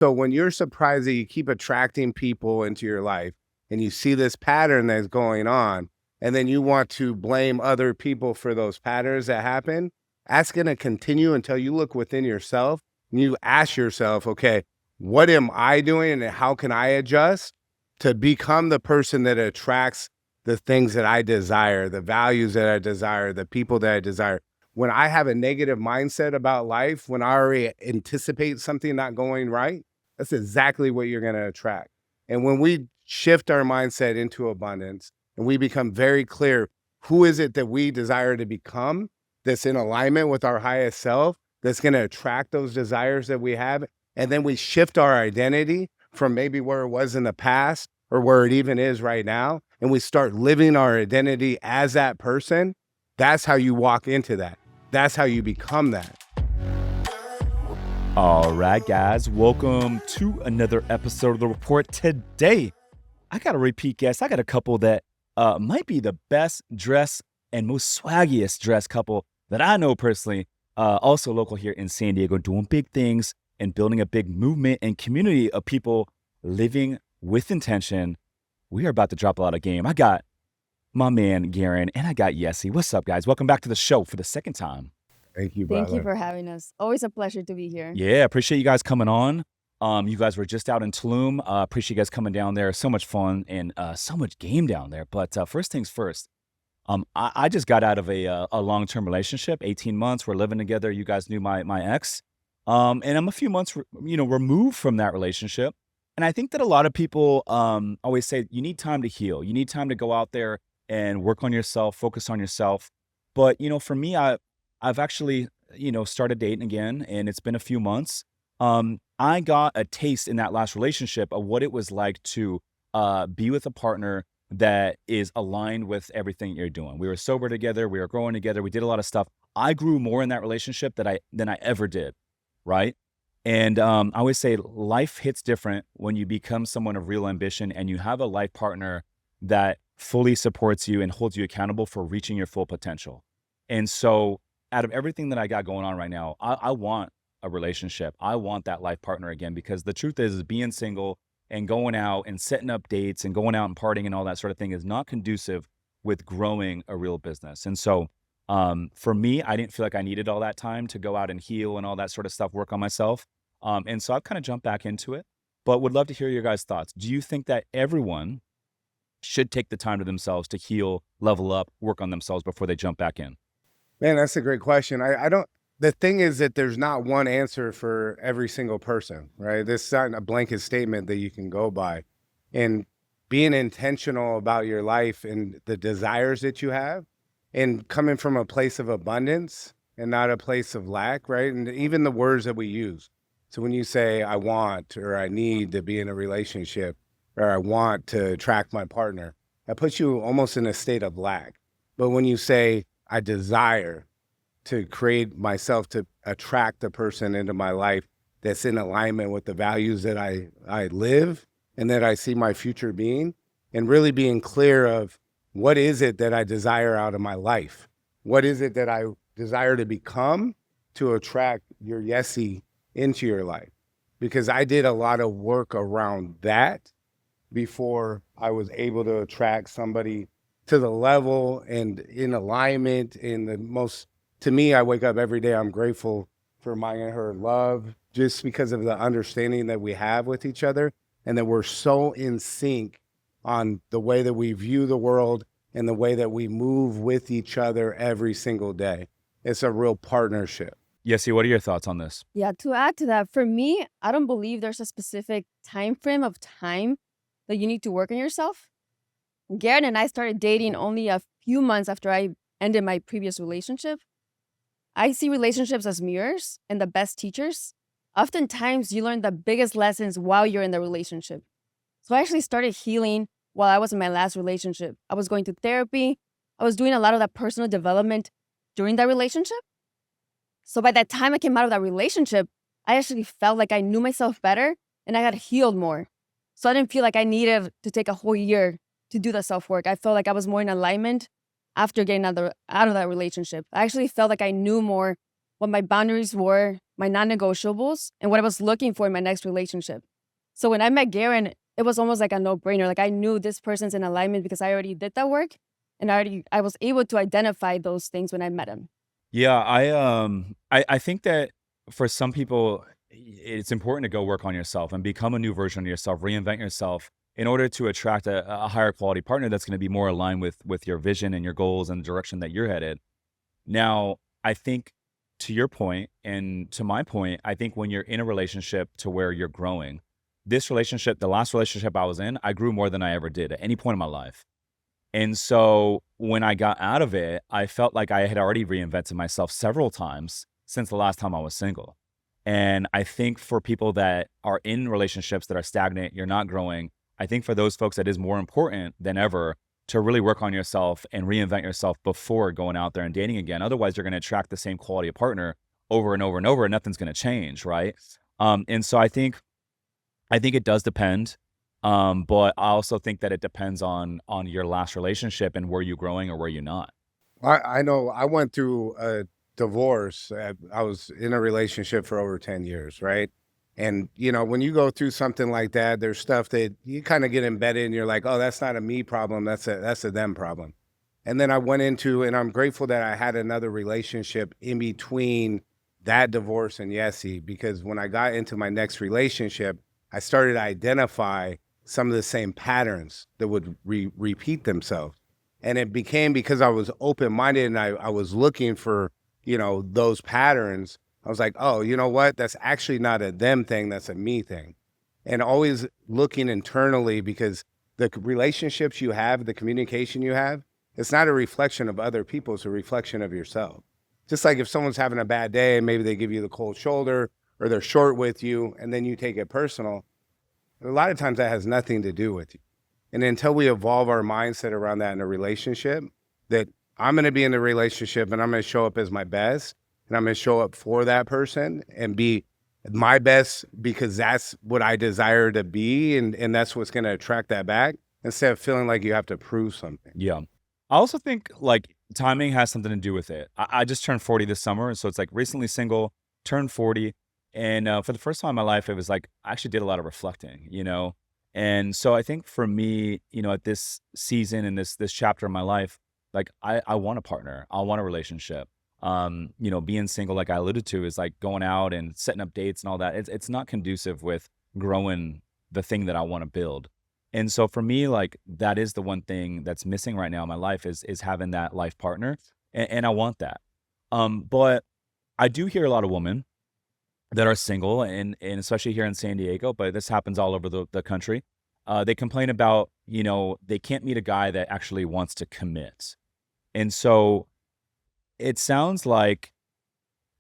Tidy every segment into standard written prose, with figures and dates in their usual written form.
So when you're surprised that you keep attracting people into your life and you see this pattern that's going on, and then you want to blame other people for those patterns that happen, that's going to continue until you look within yourself and you ask yourself, okay, what am I doing and how can I adjust to become the person that attracts the things that I desire, the values that I desire, the people that I desire? When I have a negative mindset about life, when I already anticipate something not going right, that's exactly what you're going to attract. And when we shift our mindset into abundance and we become very clear, who is it that we desire to become that's in alignment with our highest self, that's going to attract those desires that we have. And then we shift our identity from maybe where it was in the past or where it even is right now. And we start living our identity as that person. That's how you walk into that. That's how you become that. All right, guys, welcome to another episode of The Report. Today, I got a repeat guest. I got a couple that might be the best dressed and most swaggiest dressed couple that I know personally, also local here in San Diego, doing big things and building a big movement and community of people living with intention. We are about to drop a lot of game. I got my man, Garin, and I got Yesi. What's up, guys? Welcome back to the show for the second time. Thank you, brother. Thank you for having us. Always a pleasure to be here. Yeah, appreciate you guys coming on. You guys were just out in Tulum. Appreciate you guys coming down there. So much fun and so much game down there. But first things first, I just got out of a long-term relationship, 18 months. We're living together. You guys knew my ex. And I'm a few months, removed from that relationship. And I think that a lot of people always say you need time to heal. You need time to go out there and work on yourself, focus on yourself. But, for me, I've actually, started dating again, and it's been a few months. I got a taste in that last relationship of what it was like to be with a partner that is aligned with everything you're doing. We were sober together. We were growing together. We did a lot of stuff. I grew more in that relationship than I ever did, right? And I always say life hits different when you become someone of real ambition and you have a life partner that fully supports you and holds you accountable for reaching your full potential. And so out of everything that I got going on right now, I want a relationship. I want that life partner again, because the truth is being single and going out and setting up dates and going out and partying and all that sort of thing is not conducive with growing a real business. And so for me, I didn't feel like I needed all that time to go out and heal and all that sort of stuff, work on myself. And so I've kind of jumped back into it, but would love to hear your guys' thoughts. Do you think that everyone should take the time to themselves to heal, level up, work on themselves before they jump back in? Man, that's a great question. The thing is that there's not one answer for every single person, right? This is not a blanket statement that you can go by. And being intentional about your life and the desires that you have and coming from a place of abundance and not a place of lack, right? And even the words that we use. So when you say, I want, or I need to be in a relationship, or I want to attract my partner, that puts you almost in a state of lack. But when you say, I desire to create myself to attract the person into my life that's in alignment with the values that I live and that I see my future being, and really being clear of what is it that I desire out of my life? What is it that I desire to become to attract your Yesi into your life? Because I did a lot of work around that before I was able to attract somebody to the level and in alignment in the most, to me, I wake up every day, I'm grateful for my and her love, just because of the understanding that we have with each other and that we're so in sync on the way that we view the world and the way that we move with each other every single day. It's a real partnership. Yesi, what are your thoughts on this? Yeah, to add to that, for me, I don't believe there's a specific time frame of time that you need to work on yourself. Garin and I started dating only a few months after I ended my previous relationship. I see relationships as mirrors and the best teachers. Oftentimes, you learn the biggest lessons while you're in the relationship. So I actually started healing while I was in my last relationship. I was going to therapy. I was doing a lot of that personal development during that relationship. So by the time I came out of that relationship, I actually felt like I knew myself better and I had healed more. So I didn't feel like I needed to take a whole year to do the self-work. I felt like I was more in alignment after getting out of that relationship. I actually felt like I knew more what my boundaries were, my non-negotiables, and what I was looking for in my next relationship. So when I met Garin, it was almost like a no-brainer. Like I knew this person's in alignment because I already did that work, and I was able to identify those things when I met him. Yeah, I think that for some people, it's important to go work on yourself and become a new version of yourself, reinvent yourself in order to attract a higher quality partner that's going to be more aligned with your vision and your goals and the direction that you're headed. Now, I think to your point and to my point, I think when you're in a relationship to where you're growing, this relationship, the last relationship I was in, I grew more than I ever did at any point in my life. And so when I got out of it, I felt like I had already reinvented myself several times since the last time I was single. And I think for people that are in relationships that are stagnant, you're not growing, I think for those folks, it is more important than ever to really work on yourself and reinvent yourself before going out there and dating again. Otherwise, you're going to attract the same quality of partner over and over and over, and nothing's going to change, right? And so I think it does depend. But I also think that it depends on your last relationship and were you growing or were you not? I know I went through a divorce. I was in a relationship for over 10 years, right? And, when you go through something like that, there's stuff that you kind of get embedded and you're like, oh, that's not a me problem. That's a them problem. And then I went into, and I'm grateful that I had another relationship in between that divorce and Yesi, because when I got into my next relationship, I started to identify some of the same patterns that would repeat themselves. And it became because I was open-minded and I was looking for, those patterns. I was like, oh, you know what? That's actually not a them thing. That's a me thing. And always looking internally, because the relationships you have, the communication you have, it's not a reflection of other people. It's a reflection of yourself. Just like if someone's having a bad day and maybe they give you the cold shoulder or they're short with you and then you take it personal, a lot of times that has nothing to do with you. And until we evolve our mindset around that in a relationship, that I'm going to be in the relationship and I'm going to show up as my best and I'm going to show up for that person and be my best because that's what I desire to be. And that's what's going to attract that back instead of feeling like you have to prove something. Yeah. I also think like timing has something to do with it. I just turned 40 this summer. So it's like recently single, turned 40. And for the first time in my life, it was like I actually did a lot of reflecting, And so I think for me, at this season and this chapter of my life, like I want a partner. I want a relationship. Being single, like I alluded to, is like going out and setting up dates and all that. It's not conducive with growing the thing that I want to build. And so for me, like that is the one thing that's missing right now in my life is having that life partner. And I want that. But I do hear a lot of women that are single and especially here in San Diego, but this happens all over the country. They complain about, they can't meet a guy that actually wants to commit. And so it sounds like,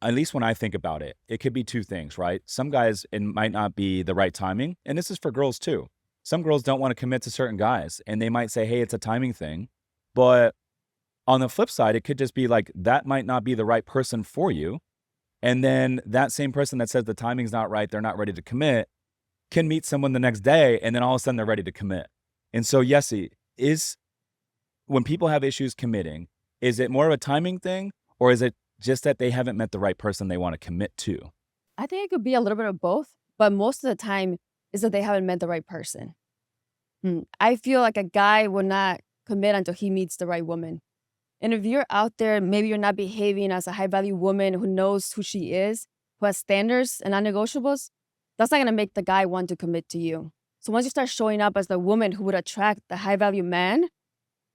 at least when I think about it, it could be two things, right? Some guys, it might not be the right timing. And this is for girls too. Some girls don't want to commit to certain guys and they might say, hey, it's a timing thing. But on the flip side, it could just be like, that might not be the right person for you. And then that same person that says the timing's not right, they're not ready to commit, can meet someone the next day and then all of a sudden they're ready to commit. And so, Yesi, when people have issues committing, is it more of a timing thing or is it just that they haven't met the right person they want to commit to? I think it could be a little bit of both, but most of the time is that they haven't met the right person. I feel like a guy will not commit until he meets the right woman. And if you're out there, maybe you're not behaving as a high-value woman who knows who she is, who has standards and non-negotiables, that's not going to make the guy want to commit to you. So once you start showing up as the woman who would attract the high-value man,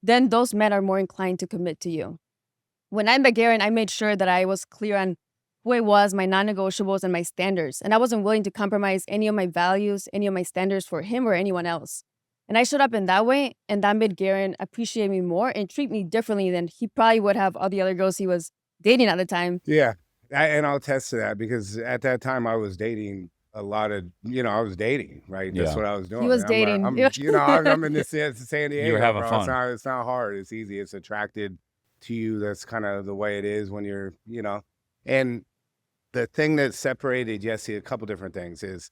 then those men are more inclined to commit to you. When I met Garin, I made sure that I was clear on who I was, my non-negotiables, and my standards. And I wasn't willing to compromise any of my values, any of my standards for him or anyone else. And I showed up in that way, and that made Garin appreciate me more and treat me differently than he probably would have all the other girls he was dating at the time. Yeah. And I'll attest to that because at that time I was dating a lot of, I was dating, right? That's Yeah. what I was doing. He was I'm dating. I'm in this San Diego. You were having bro. fun. It's not hard. It's easy. It's attracted to you. That's kind of the way it is when you're, and the thing that separated Yesi, a couple different things is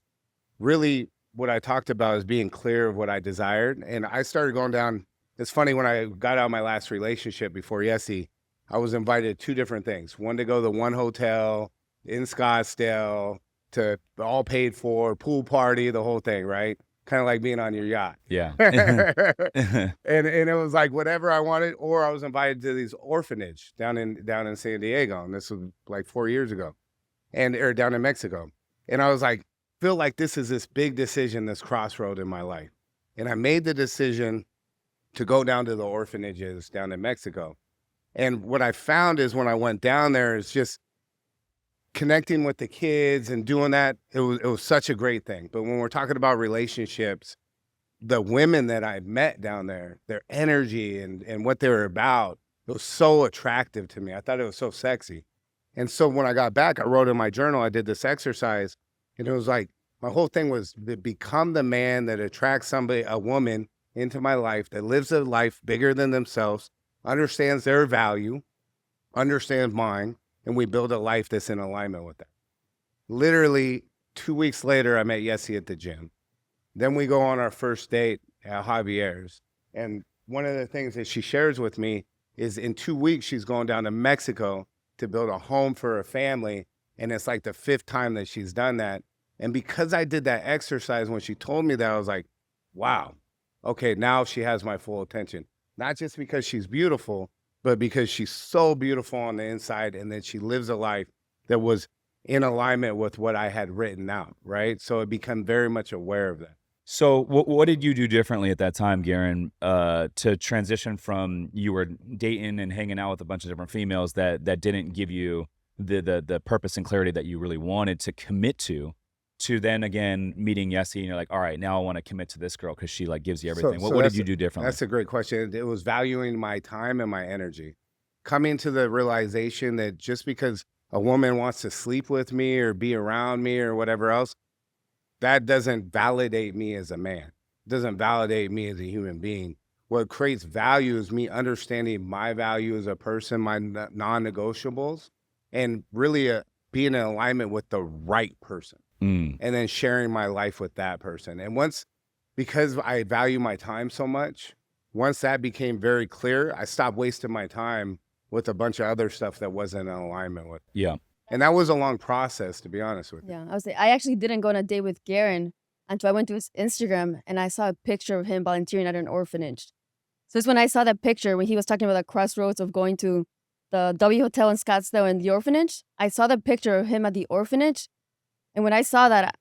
really what I talked about is being clear of what I desired. And I started going down. It's funny when I got out of my last relationship before Yesi, I was invited to 2 different things. One to go to one hotel in Scottsdale, to all paid for, pool party, the whole thing, right? Kind of like being on your yacht. Yeah. and it was like whatever I wanted. Or I was invited to these orphanage down in San Diego, and this was like 4 years ago, or down in Mexico. And I was like, feel like this is this big decision, this crossroad in my life. And I made the decision to go down to the orphanages down in Mexico. And what I found is when I went down there is just connecting with the kids and doing that. It was such a great thing. But when we're talking about relationships, the women that I met down there, their energy and what they were about, it was so attractive to me. I thought it was so sexy. And so when I got back, I wrote in my journal, I did this exercise, and it was like, my whole thing was to become the man that attracts a woman into my life that lives a life bigger than themselves, understands their value, understands mine, and we build a life that's in alignment with that. Literally 2 weeks later, I met Yesi at the gym. Then we go on our first date at Javier's. And one of the things that she shares with me is in 2 weeks, she's going down to Mexico to build a home for her family. And it's like the 5th time that she's done that. And because I did that exercise, when she told me that, I was like, wow, okay, now she has my full attention. Not just because she's beautiful, but because she's so beautiful on the inside, and that she lives a life that was in alignment with what I had written out, right? So I become very much aware of that. So what did you do differently at that time, Garin, to transition from you were dating and hanging out with a bunch of different females that didn't give you the purpose and clarity that you really wanted to commit to then again meeting Yesi and you're like, all right, now I want to commit to this girl because she like gives you everything. So What did you do differently? That's a great question. It was valuing my time and my energy. Coming to the realization that just because a woman wants to sleep with me or be around me or whatever else, that doesn't validate me as a man. It doesn't validate me as a human being. What creates value is me understanding my value as a person, my non-negotiables, and really being in alignment with the right person. And then sharing my life with that person. And because I value my time so much, once that became very clear, I stopped wasting my time with a bunch of other stuff that wasn't in alignment with. Yeah. And that was a long process, to be honest with you. Yeah, I actually didn't go on a date with Garin until I went to his Instagram and I saw a picture of him volunteering at an orphanage. So it's when I saw that picture when he was talking about the crossroads of going to the W Hotel in Scottsdale and the orphanage. I saw the picture of him at the orphanage. And when I saw that,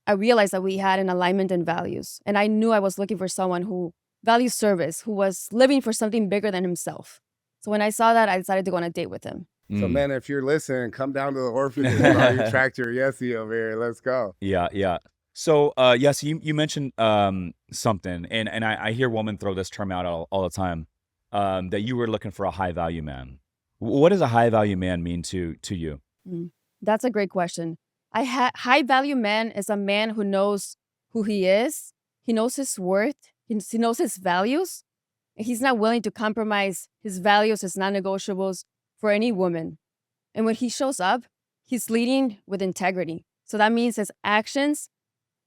I realized that we had an alignment in values. And I knew I was looking for someone who values service, who was living for something bigger than himself. So when I saw that, I decided to go on a date with him. So, man, if you're listening, come down to the orphanage while you track your Yesi over here. Let's go. Yeah. So, Yesi, you mentioned something, and I hear women throw this term out all the time, that you were looking for a high-value man. What does a high-value man mean to you? That's a great question. High-value man is a man who knows who he is. He knows his worth. He knows his values. And he's not willing to compromise his values, his non-negotiables for any woman. And when he shows up, he's leading with integrity. So that means his actions,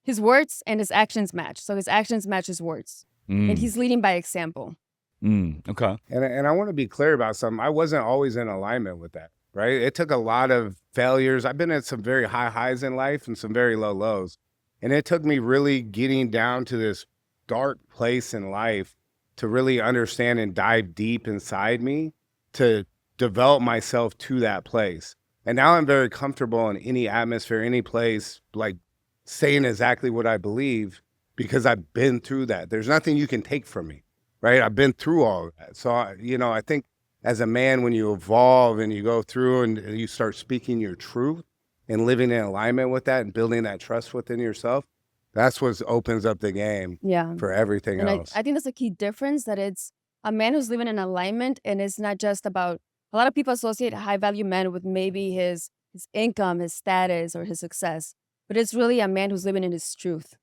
his words and his actions match. So his actions match his words. And he's leading by example. Okay. And I want to be clear about something. I wasn't always in alignment with that, right? It took a lot of failures. I've been at some very high highs in life and some very low lows. And it took me really getting down to this dark place in life to really understand and dive deep inside me to develop myself to that place. And now I'm very comfortable in any atmosphere, any place, like saying exactly what I believe because I've been through that. There's nothing you can take from me, right? I've been through all of that. So, I think as a man, when you evolve and you go through and you start speaking your truth and living in alignment with that and building that trust within yourself, that's what opens up the game for everything else. I think that's a key difference, that it's a man who's living in alignment, and it's not just about, a lot of people associate a high-value man with maybe his income, his status, or his success. But it's really a man who's living in his truth,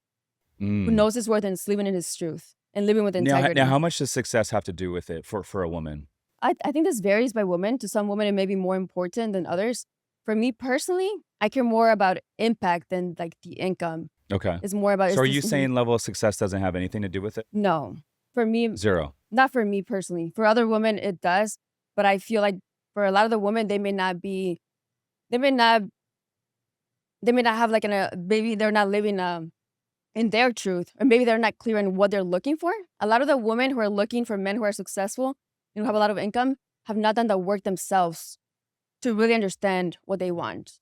who knows his worth and is living in his truth and living with integrity. Now, how much does success have to do with it for a woman? I think this varies by woman. To some women, it may be more important than others. For me personally, I care more about impact than like the income. Okay. It's more about. So are you saying level of success doesn't have anything to do with it? No. For me, zero. Not for me personally. For other women, it does. But I feel like for a lot of the women, they may not be, they may not, they may not have like maybe they're not living in their truth, or maybe they're not clear in what they're looking for. A lot of the women who are looking for men who are successful and who have a lot of income have not done the work themselves to really understand what they want.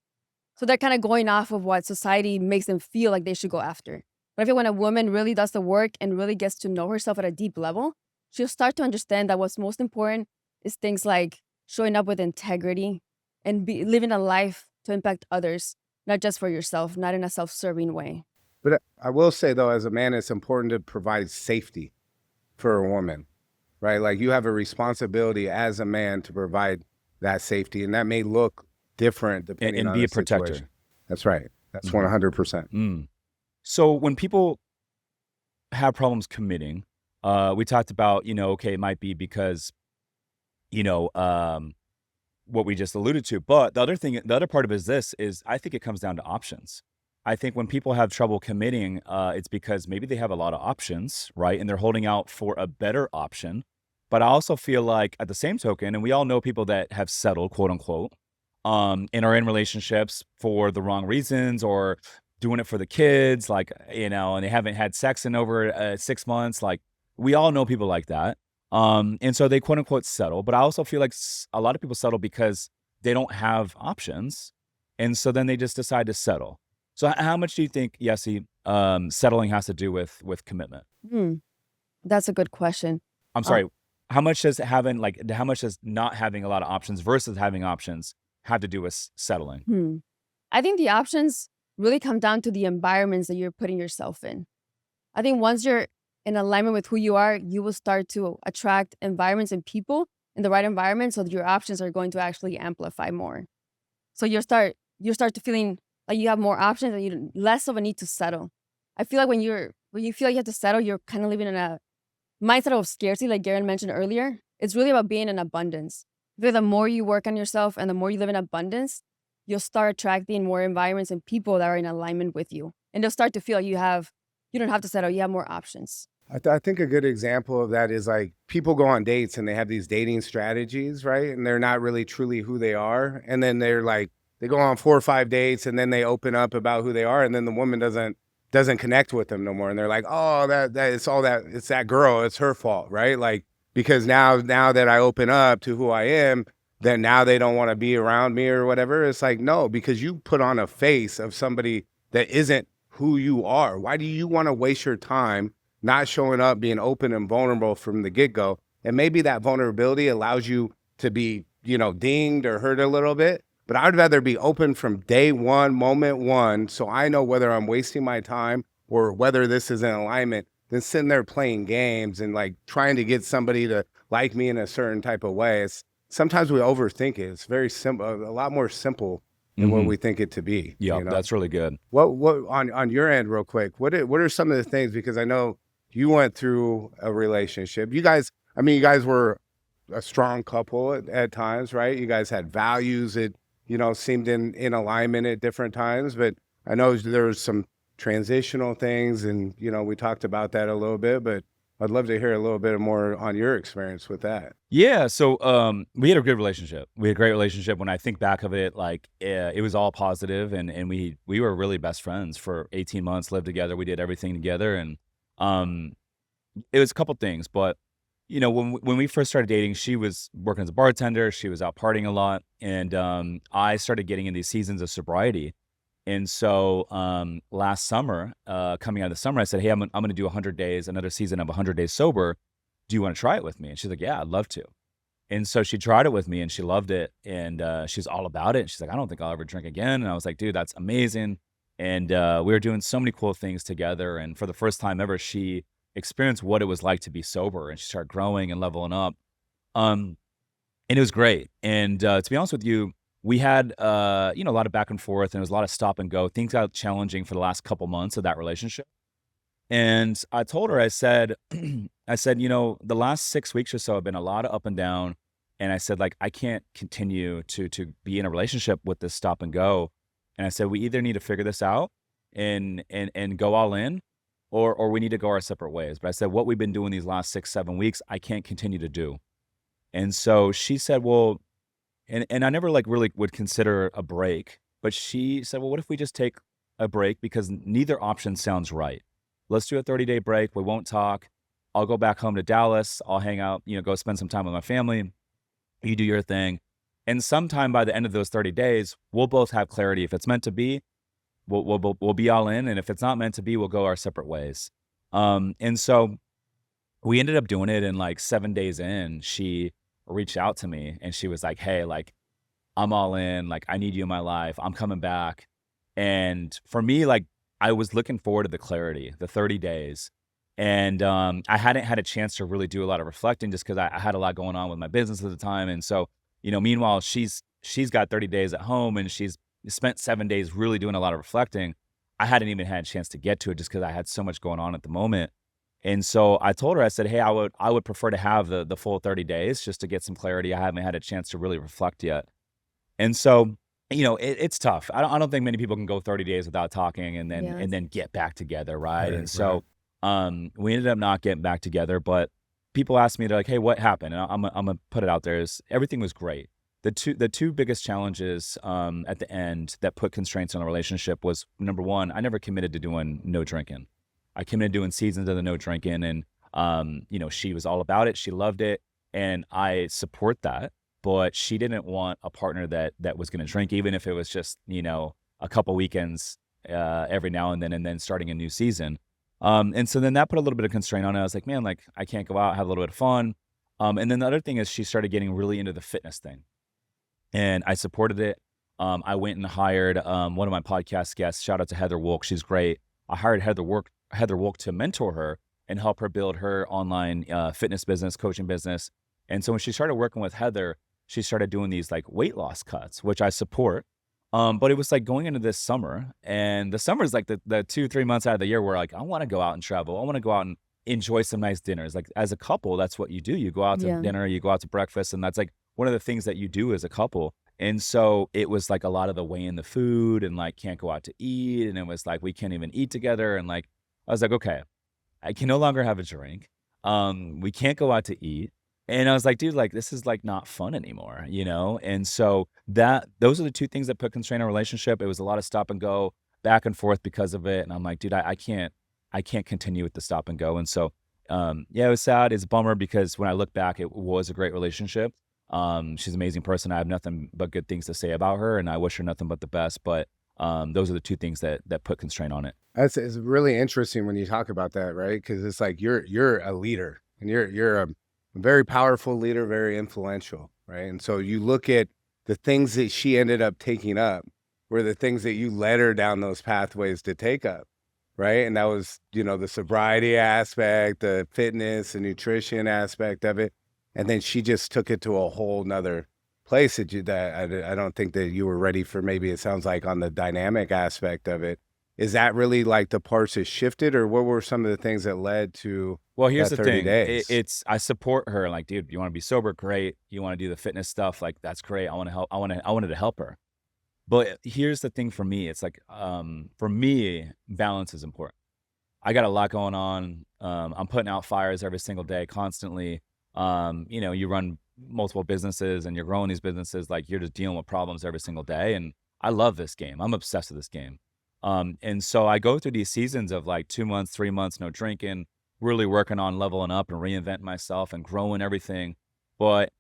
So they're kind of going off of what society makes them feel like they should go after. But I feel when a woman really does the work and really gets to know herself at a deep level, she'll start to understand that what's most important is things like showing up with integrity and living a life to impact others, not just for yourself, not in a self-serving way. But I will say, though, as a man, it's important to provide safety for a woman, right? Like you have a responsibility as a man to provide that safety, and that may look different depending And on be the a protector. situation. That's right. That's Mhm. 100%. So when people have problems committing, we talked about, okay, it might be because, you know, what we just alluded to. But the other part of it is this, is I think it comes down to options. I think when people have trouble committing, it's because maybe they have a lot of options, right? And they're holding out for a better option. But I also feel like at the same token, and we all know people that have settled, quote unquote, and are in relationships for the wrong reasons or doing it for the kids, like, and they haven't had sex in over 6 months. Like, we all know people like that. And so they quote unquote settle. But I also feel like a lot of people settle because they don't have options. And so then they just decide to settle. So how much do you think, Yesi, settling has to do with commitment? Hmm. That's a good question. I'm Uh, sorry. How much does not having a lot of options versus having options have to do with settling? hmm. I think the options really come down to the environments that you're putting yourself in. I think once you're in alignment with who you are, you will start to attract environments and people in the right environment, so that your options are going to actually amplify more. So you start to feeling like you have more options and you less of a need to settle. I feel like when you feel like you have to settle, you're kind of living in a mindset of scarcity, like Garin mentioned earlier. It's really about being in abundance. I feel the more you work on yourself and the more you live in abundance, you'll start attracting more environments and people that are in alignment with you. And you'll start to feel like you don't have to settle, you have more options. I think a good example of that is like people go on dates and they have these dating strategies, right? And they're not really truly who they are. And then they're like, they go on 4 or 5 dates and then they open up about who they are. And then the woman doesn't connect with them no more. And they're like, oh, that it's all that, it's that girl, it's her fault, right? Like, because now that I open up to who I am, then now they don't want to be around me or whatever. It's like, no, because you put on a face of somebody that isn't who you are. Why do you want to waste your time not showing up, being open and vulnerable from the get-go? And maybe that vulnerability allows you to be, dinged or hurt a little bit. But I'd rather be open from day one, moment one, so I know whether I'm wasting my time or whether this is in alignment, than sitting there playing games and like trying to get somebody to like me in a certain type of way. Sometimes we overthink it. It's very simple, a lot more simple than what we think it to be. Yeah, that's really good. What on your end, real quick? What are some of the things, because I know you went through a relationship. You guys were a strong couple at times, right? You guys had values that seemed in alignment at different times, but I know there was some transitional things, and we talked about that a little bit. But I'd love to hear a little bit more on your experience with that. Yeah, so we had a good relationship. We had a great relationship. When I think back of it, like it was all positive, and we were really best friends for 18 months. Lived together, we did everything together, and it was a couple things. But when we first started dating, she was working as a bartender. She was out partying a lot, and I started getting in these seasons of sobriety. And so last summer, coming out of the summer, I said, "Hey, I'm going to do 100 days, another season of 100 days sober. Do you want to try it with me?" And she's like, "Yeah, I'd love to." And so she tried it with me and she loved it. And she's all about it. And she's like, "I don't think I'll ever drink again." And I was like, "Dude, that's amazing." And we were doing so many cool things together. And for the first time ever, she experienced what it was like to be sober. And she started growing and leveling up. And it was great. And to be honest with you, we had a lot of back and forth, and there was a lot of stop and go. Things got challenging for the last couple months of that relationship. And I told her, I said, the last 6 weeks or so have been a lot of up and down. And I said, like, I can't continue to be in a relationship with this stop and go. And I said, we either need to figure this out and go all in, or we need to go our separate ways. But I said, what we've been doing these last 6, 7 weeks, I can't continue to do. And so she said, well, And I never like really would consider a break, but she said, well, what if we just take a break because neither option sounds right. Let's do a 30-day break. We won't talk. I'll go back home to Dallas. I'll hang out, go spend some time with my family. You do your thing. And sometime by the end of those 30 days, we'll both have clarity. If it's meant to be, we'll be all in. And if it's not meant to be, we'll go our separate ways. And so we ended up doing it, and like 7 days in, she reached out to me and she was like, hey, like, I'm all in. Like, I need you in my life. I'm coming back. And for me, like, I was looking forward to the clarity, the 30 days. And I hadn't had a chance to really do a lot of reflecting just because I had a lot going on with my business at the time. And so, meanwhile, she's got 30 days at home and she's spent 7 days really doing a lot of reflecting. I hadn't even had a chance to get to it just because I had so much going on at the moment. And so I told her, I said, hey, I would prefer to have the full 30 days just to get some clarity. I haven't had a chance to really reflect yet. And so, it's tough. I don't think many people can go 30 days without talking and Yes. then get back together, right? And Right. so we ended up not getting back together, but people asked me, they're like, hey, what happened? And I'm gonna put it out there is everything was great. The two biggest challenges at the end that put constraints on the relationship was, number one, I never committed to doing no drinking. I committed to doing seasons of the no drinking, and she was all about it. She loved it, and I support that. But she didn't want a partner that was going to drink, even if it was just a couple weekends every now and then starting a new season. And so then that put a little bit of constraint on it. I was like, man, like I can't go out, have a little bit of fun. And then the other thing is she started getting really into the fitness thing, and I supported it. I went and hired one of my podcast guests. Shout out to Heather Wolk. She's great. I hired Heather Wolk to mentor her and help her build her online fitness business, coaching business. And so when she started working with Heather, she started doing these like weight loss cuts, which I support. But it was like going into this summer, and the summer is like the 2-3 months out of the year where like, I want to go out and travel. I want to go out and enjoy some nice dinners. Like as a couple, that's what you do. You go out to Yeah. dinner, you go out to breakfast, and that's like one of the things that you do as a couple. And so it was like a lot of the weighing the food and like can't go out to eat. And it was like, we can't even eat together. And like, I was like, okay, I can no longer have a drink. We can't go out to eat. And I was like, dude, like this is like not fun anymore, And so those are the two things that put constraint on a relationship. It was a lot of stop and go, back and forth because of it. And I'm like, dude, I can't continue with the stop and go. And so, yeah, it was sad. It's a bummer because when I look back, it was a great relationship. She's an amazing person. I have nothing but good things to say about her, and I wish her nothing but the best. But those are the two things that put constraint on it. It's really interesting when you talk about that, right? Because it's like you're a leader, and you're a very powerful leader, very influential, right? And so you look at the things that she ended up taking up were the things that you led her down those pathways to take up, right? And that was, the sobriety aspect, the fitness and nutrition aspect of it. And then she just took it to a whole nother place that I don't think that you were ready for. Maybe it sounds like on the dynamic aspect of it. Is that really like the parts that shifted, or what were some of the things that led to Well, here's that the 30 thing. days? I support her. Like, dude, you want to be sober? Great. You want to do the fitness stuff? Like, that's great. I want to help. I wanted to help her. But here's the thing for me. It's like, for me, balance is important. I got a lot going on. I'm putting out fires every single day, constantly. You run multiple businesses and you're growing these businesses. Like you're just dealing with problems every single day. And I love this game. I'm obsessed with this game. And so I go through these seasons of like 2 months, 3 months, no drinking, really working on leveling up and reinventing myself and growing everything. But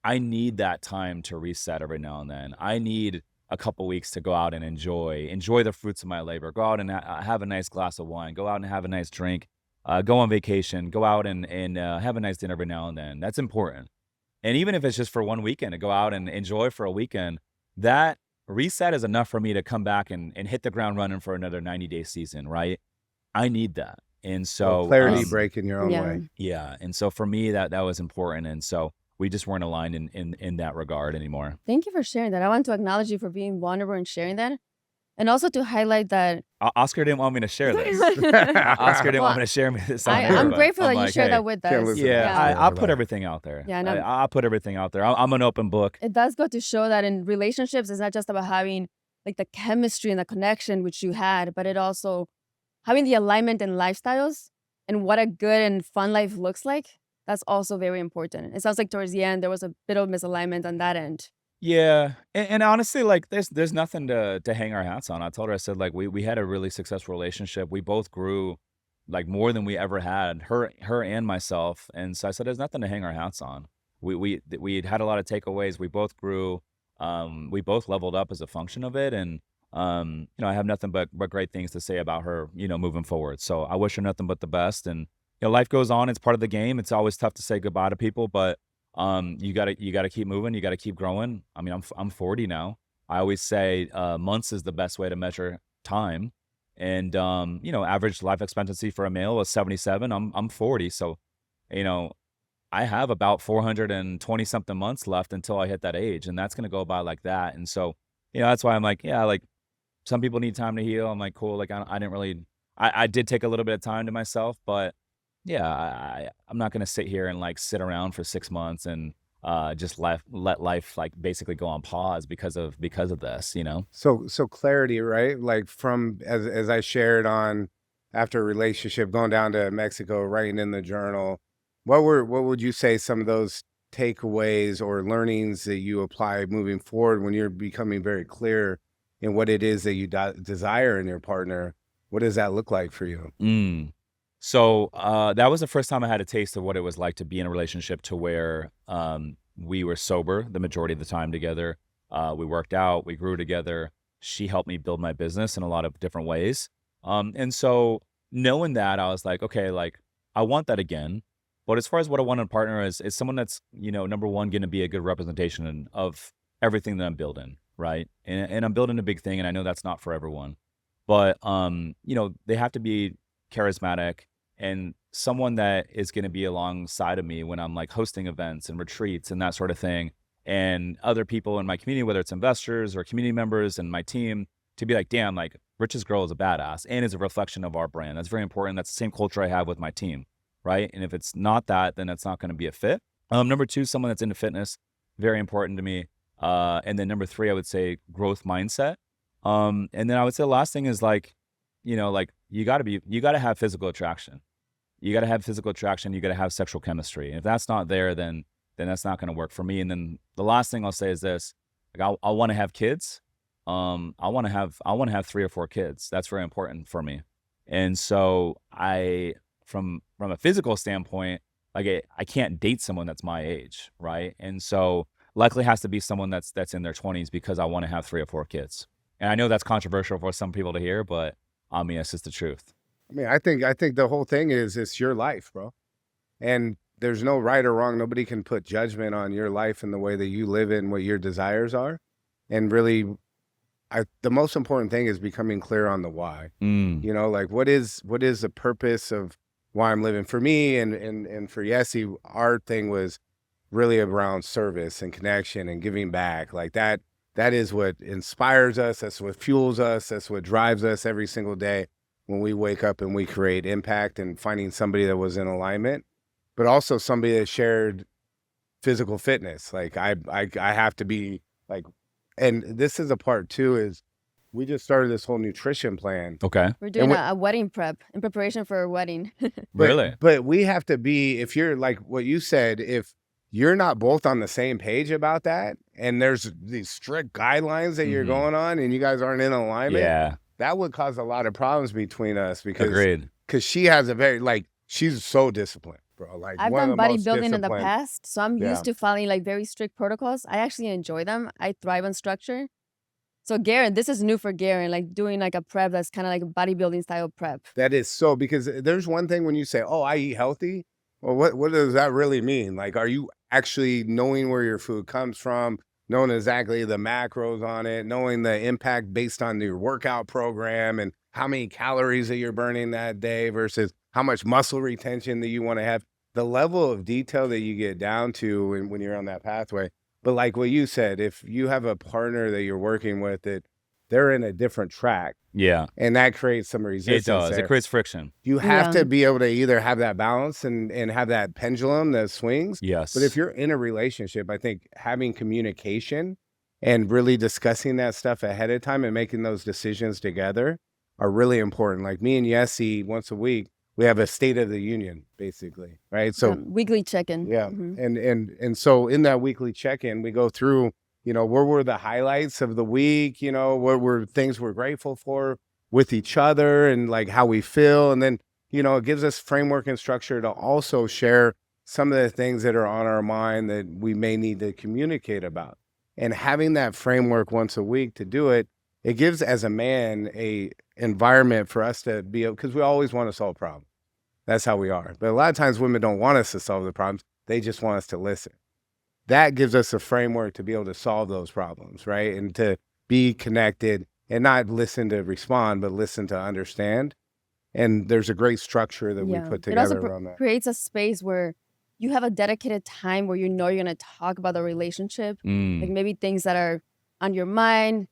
I need that time to reset every now and then. I need a couple weeks to go out and enjoy the fruits of my labor, go out and have a nice glass of wine, go out and have a nice drink, go on vacation, go out and have a nice dinner every now and then. That's important. And even if it's just for one weekend to go out and enjoy for a weekend, that reset is enough for me to come back and hit the ground running for another 90-day season, right? I need that. And so Clarity break in your own Yeah. way. yeah. And so for me, that was important. And so we just weren't aligned in that regard anymore. Thank you for sharing that. I want to acknowledge you for being vulnerable and sharing that. And also to highlight that Oscar didn't want me to share this. Oscar didn't want me to share this on air, I'm but grateful I'm that you like, shared hey, that with can't us. listen to yeah, that. Yeah. I put everything out there. Yeah, no. I put everything out there. I'm an open book. It does go to show that in relationships, it's not just about having like the chemistry and the connection which you had, but it also having the alignment in lifestyles and what a good and fun life looks like. That's also very important. It sounds like towards the end, there was a bit of misalignment on that end. Yeah, and honestly, like, there's nothing to hang our hats on. I told her, I said, like, we had a really successful relationship. We both grew, like, more than we ever had, her and myself, and so I said, "There's nothing to hang our hats on." We had a lot of takeaways. We both grew, we both leveled up as a function of it, and, I have nothing but great things to say about her, moving forward. So I wish her nothing but the best, and, life goes on. It's part of the game. It's always tough to say goodbye to people, but you gotta keep moving. You gotta keep growing. I mean, I'm 40 now. I always say months is the best way to measure time, and average life expectancy for a male is 77. I'm 40, so you know I have about 420 something months left until I hit that age, and that's gonna go by like that. And so that's why I'm like, yeah, like some people need time to heal. I'm like, cool. Like I didn't really, I did take a little bit of time to myself, but yeah, I'm not gonna sit here and like sit around for 6 months and just let life like basically go on pause because of this. So clarity, right? Like from as I shared on after a relationship, going down to Mexico, writing in the journal, what would you say some of those takeaways or learnings that you apply moving forward when you're becoming very clear in what it is that you desire in your partner? What does that look like for you? Mm. So that was the first time I had a taste of what it was like to be in a relationship to where we were sober the majority of the time together. We worked out, we grew together. She helped me build my business in a lot of different ways. And so knowing that, I was like, okay, like I want that again. But as far as what I want in a partner is someone that's, number one, going to be a good representation of everything that I'm building, right? And I'm building a big thing, and I know that's not for everyone. But they have to be charismatic and someone that is going to be alongside of me when I'm like hosting events and retreats and that sort of thing. And other people in my community, whether it's investors or community members and my team, to be like, damn, like Rich's girl is a badass and is a reflection of our brand. That's very important. That's the same culture I have with my team, right? And if it's not that, then it's not going to be a fit. Number two, someone that's into fitness, very important to me. And then number three, I would say growth mindset. And then I would say the last thing is like, like you gotta have physical attraction. You gotta have physical attraction. You gotta have sexual chemistry. And if that's not there, then that's not gonna work for me. And then the last thing I'll say is this: like I want to have kids. I want to have 3 or 4 kids. That's very important for me. And so from a physical standpoint, like I can't date someone that's my age, right? And so likely has to be someone that's in their 20s because I want to have 3 or 4 kids. And I know that's controversial for some people to hear, but I mean, it's just the truth. I mean, I think the whole thing is it's your life, bro. And there's no right or wrong. Nobody can put judgment on your life and the way that you live it and what your desires are. And really, the most important thing is becoming clear on the why. Mm. Like what is the purpose of why I'm living? For me and for Yesi, our thing was really around service and connection and giving back. Like that is what inspires us. That's what fuels us. That's what drives us every single day when we wake up and we create impact and finding somebody that was in alignment, but also somebody that shared physical fitness. Like I have to be like, and this is a part too, is we just started this whole nutrition plan. Okay. We're doing we- a wedding prep in preparation for a wedding. Really? But we have to be, if you're like what you said, if you're not both on the same page about that, and there's these strict guidelines that you're Mhm. going on and you guys aren't in alignment, Yeah. that would cause a lot of problems between us Agreed. because she has a very, like, she's so disciplined, bro. Like I've one done of the most bodybuilding in the disciplined. past, so I'm Yeah. used to following like very strict protocols. I actually enjoy them. I thrive on structure. So Garin, this is new for Garin, like doing like a prep that's kind of like a bodybuilding style prep. That is so, because there's one thing when you say, "Oh, I eat healthy." Well, what does that really mean? Like, are you actually knowing where your food comes from, knowing exactly the macros on it, knowing the impact based on your workout program and how many calories that you're burning that day versus how much muscle retention that you want to have? The level of detail that you get down to when you're on that pathway. But like what you said, if you have a partner that you're working with that they're in a different track, Yeah. and that creates some It resistance does. there. It creates friction. You have Yeah. to be able to either have that balance and have that pendulum that swings. Yes. But if you're in a relationship, I think having communication and really discussing that stuff ahead of time and making those decisions together are really important. Like me and Yesi, once a week, we have a state of the union, basically, right? So Weekly check-in. yeah, Mhm. and so in that weekly check-in, we go through, what were the highlights of the week? What were things we're grateful for with each other and like how we feel. And then, it gives us framework and structure to also share some of the things that are on our mind that we may need to communicate about. And having that framework once a week to do it, it gives as a man a environment for us to be able, because we always want to solve problems. That's how we are. But a lot of times women don't want us to solve the problems. They just want us to listen. That gives us a framework to be able to solve those problems, right? And to be connected and not listen to respond, but listen to understand. And there's a great structure that we put It also together around that. creates a space where you have a dedicated time where you're going to talk about the relationship, like maybe things that are on your mind,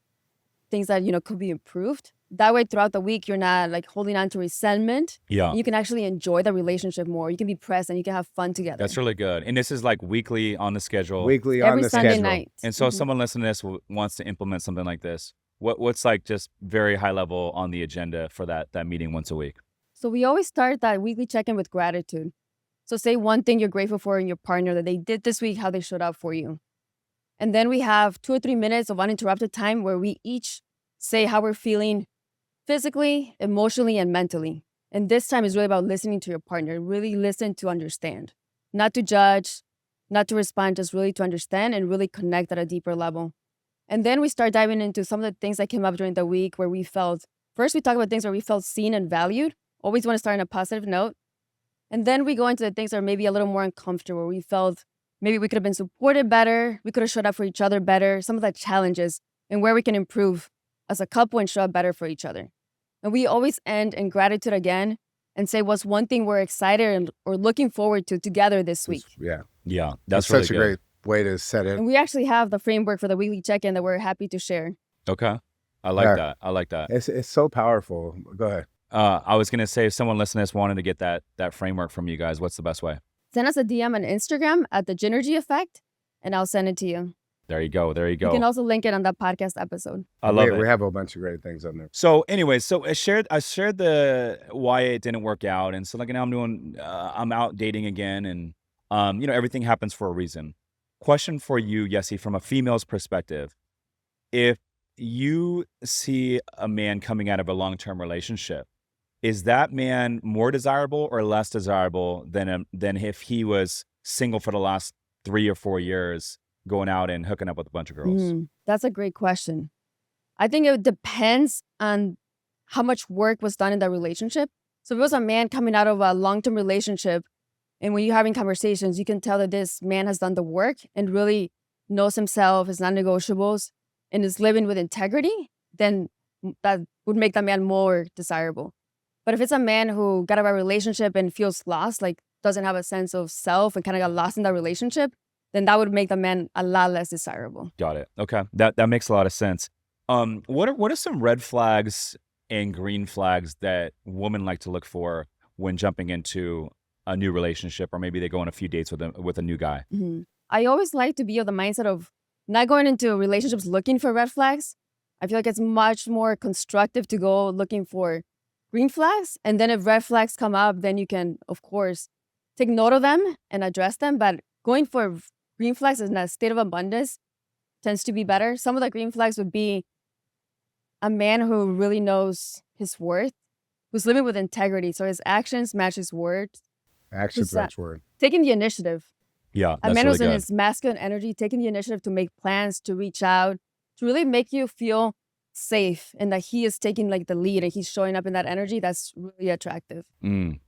things that, could be improved. That way, throughout the week, you're not like holding on to resentment. Yeah. You can actually enjoy the relationship more. You can be present. You can have fun together. That's really good. And this is like weekly on the schedule. Weekly on Every the Sunday schedule. night. And so if someone listening to this wants to implement something like this, what's like just very high level on the agenda for that meeting once a week? So we always start that weekly check-in with gratitude. So say one thing you're grateful for in your partner that they did this week, how they showed up for you. And then we have 2 or 3 minutes of uninterrupted time where we each say how we're feeling physically, emotionally, and mentally. And this time is really about listening to your partner. Really listen to understand, not to judge, not to respond, just really to understand and really connect at a deeper level. And then we start diving into some of the things that came up during the week where we felt, first we talk about things where we felt seen and valued. Always want to start on a positive note. And then we go into the things that are maybe a little more uncomfortable, where we felt maybe we could have been supported better, we could have showed up for each other better, some of the challenges and where we can improve as a couple and show up better for each other. And we always end in gratitude again and say what's one thing we're excited or looking forward to together this week. Yeah. Yeah, that's It's really such a good. great way to set it. And we actually have the framework for the weekly check-in that we're happy to share. Okay. I like Yeah. that. I like that. It's so powerful. Go ahead. I was going to say, if someone listening to this wanted to get that framework from you guys, what's the best way? Send us a DM on Instagram at the Ginergy Effect, and I'll send it to you. There you go. There you You go. can also link it on that podcast episode. I love We it. have a bunch of great things on there. So anyways, so I shared the why it didn't work out. And so like now I'm out dating again, and everything happens for a reason. Question for you, Yesi, from a female's perspective. If you see a man coming out of a long-term relationship, is that man more desirable or less desirable than if he was single for the last 3 or 4 years, going out and hooking up with a bunch of girls? That's a great question. I think it depends on how much work was done in that relationship. So if it was a man coming out of a long-term relationship, and when you're having conversations, you can tell that this man has done the work and really knows himself, his non-negotiables, and is living with integrity, then that would make that man more desirable. But if it's a man who got out of a relationship and feels lost, like doesn't have a sense of self and kind of got lost in that relationship, then that would make the man a lot less desirable. Got it. Okay. That makes a lot of sense. What are some red flags and green flags that women like to look for when jumping into a new relationship, or maybe they go on a few dates with a new guy? I always like to be of the mindset of not going into relationships looking for red flags. I feel like it's much more constructive to go looking for green flags. And then if red flags come up, then you can, of course, take note of them and address them. But going for green flags in a state of abundance tends to be better. Some of the green flags would be a man who really knows his worth, who's living with integrity. So his actions match his words. Actions match word. Taking the initiative. Yeah, A that's man really who's in good. his masculine energy, taking the initiative to make plans, to reach out, to really make you feel safe, and that he is taking like the lead and he's showing up in that energy. That's really attractive.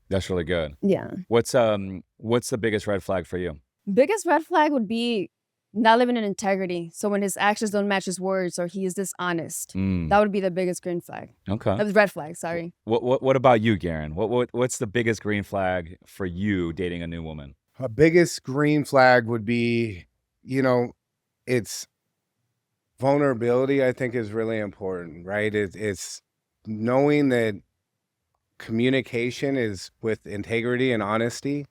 That's really good. Yeah. What's the biggest red flag for you? Biggest red flag would be not living in integrity. So when his actions don't match his words or he is dishonest, that would be the biggest green flag. Okay. That was red flag, sorry. What about you, Garin? What's the biggest green flag for you dating a new woman? A biggest green flag would be, it's vulnerability, I think, is really important, right? It's knowing that communication is with integrity and honesty,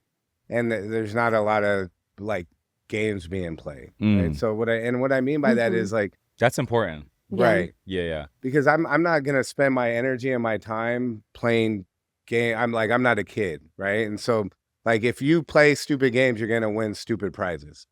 and that there's not a lot of like games being played. Right? So what I mean by that is like, That's important. Yeah. right? Yeah. Because I'm not gonna spend my energy and my time playing game. I'm not a kid, right? And so like if you play stupid games, you're gonna win stupid prizes,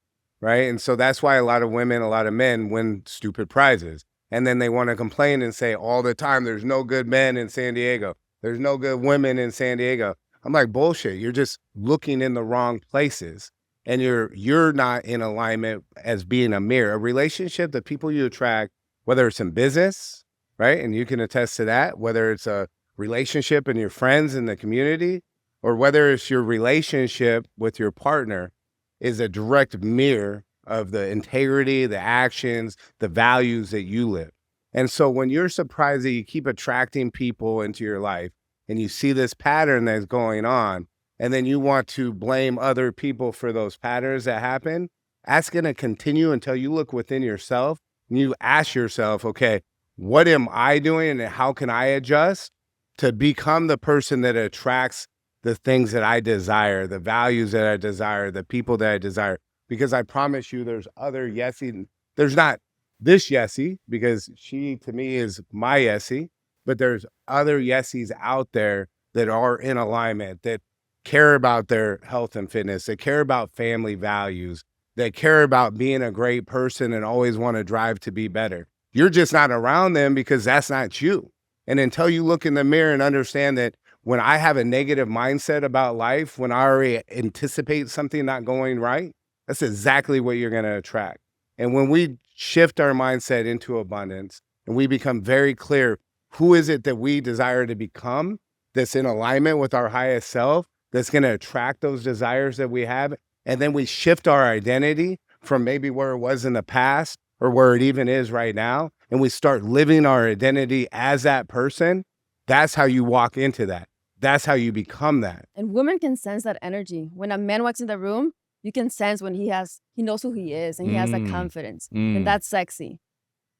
right? And so that's why a lot of women, a lot of men win stupid prizes. And then they want to complain and say all the time, there's no good men in San Diego. There's no good women in San Diego. I'm like, bullshit. You're just looking in the wrong places. And you're not in alignment as being a mirror. A relationship, the people you attract, whether it's in business, right? And you can attest to that, whether it's a relationship and your friends in the community, or whether it's your relationship with your partner, is a direct mirror of the integrity, the actions, the values that you live. And so when you're surprised that you keep attracting people into your life and you see this pattern that's going on, and then you want to blame other people for those patterns that happen, that's going to continue until you look within yourself and you ask yourself, okay, what am I doing and how can I adjust to become the person that attracts the things that I desire, the values that I desire, the people that I desire? Because I promise you there's other Yesi. There's not this Yesi, because she to me is my Yesi, but there's other Yesis out there that are in alignment, that care about their health and fitness, that care about family values, that care about being a great person and always want to drive to be better. You're just not around them because that's not you. And until you look in the mirror and understand that when I have a negative mindset about life, when I already anticipate something not going right, that's exactly what you're going to attract. And when we shift our mindset into abundance and we become very clear, who is it that we desire to become that's in alignment with our highest self, that's going to attract those desires that we have. And then we shift our identity from maybe where it was in the past or where it even is right now. And we start living our identity as that person. That's how you walk into that. That's how you become that. And women can sense that energy. When a man walks in the room, you can sense when he knows who he is and he has that confidence. And that's sexy.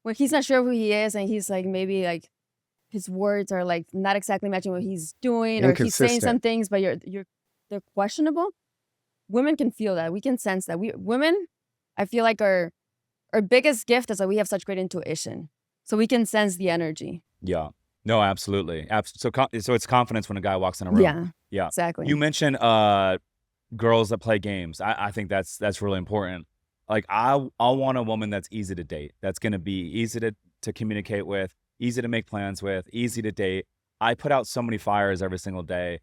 When he's not sure who he is and he's like, maybe like his words are like not exactly matching what he's doing, or he's saying some things, but they're questionable. Women can feel that. We can sense that. Women, I feel like our biggest gift is that we have such great intuition. So we can sense the energy. Yeah. No, absolutely. So it's confidence when a guy walks in a room. Yeah. Exactly. You mentioned girls that play games. I think that's really important. Like I want a woman that's easy to date. That's going to be easy to communicate with, easy to make plans with, easy to date. I put out so many fires every single day.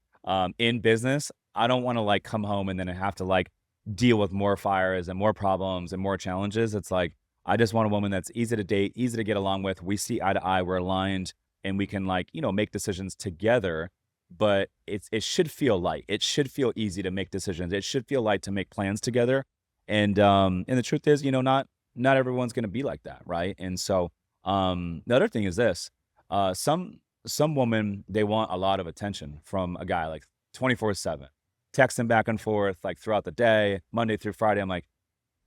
In business, I don't want to like come home and then have to like deal with more fires and more problems and more challenges. It's like, I just want a woman that's easy to date, easy to get along with. We see eye to eye, we're aligned, and we can like, make decisions together, but it should feel light. It should feel easy to make decisions. It should feel light to make plans together. And the truth is, not everyone's going to be like that. Right. And so, the other thing is this, some women, they want a lot of attention from a guy, like 24/7, texting back and forth, like throughout the day, Monday through Friday. I'm like,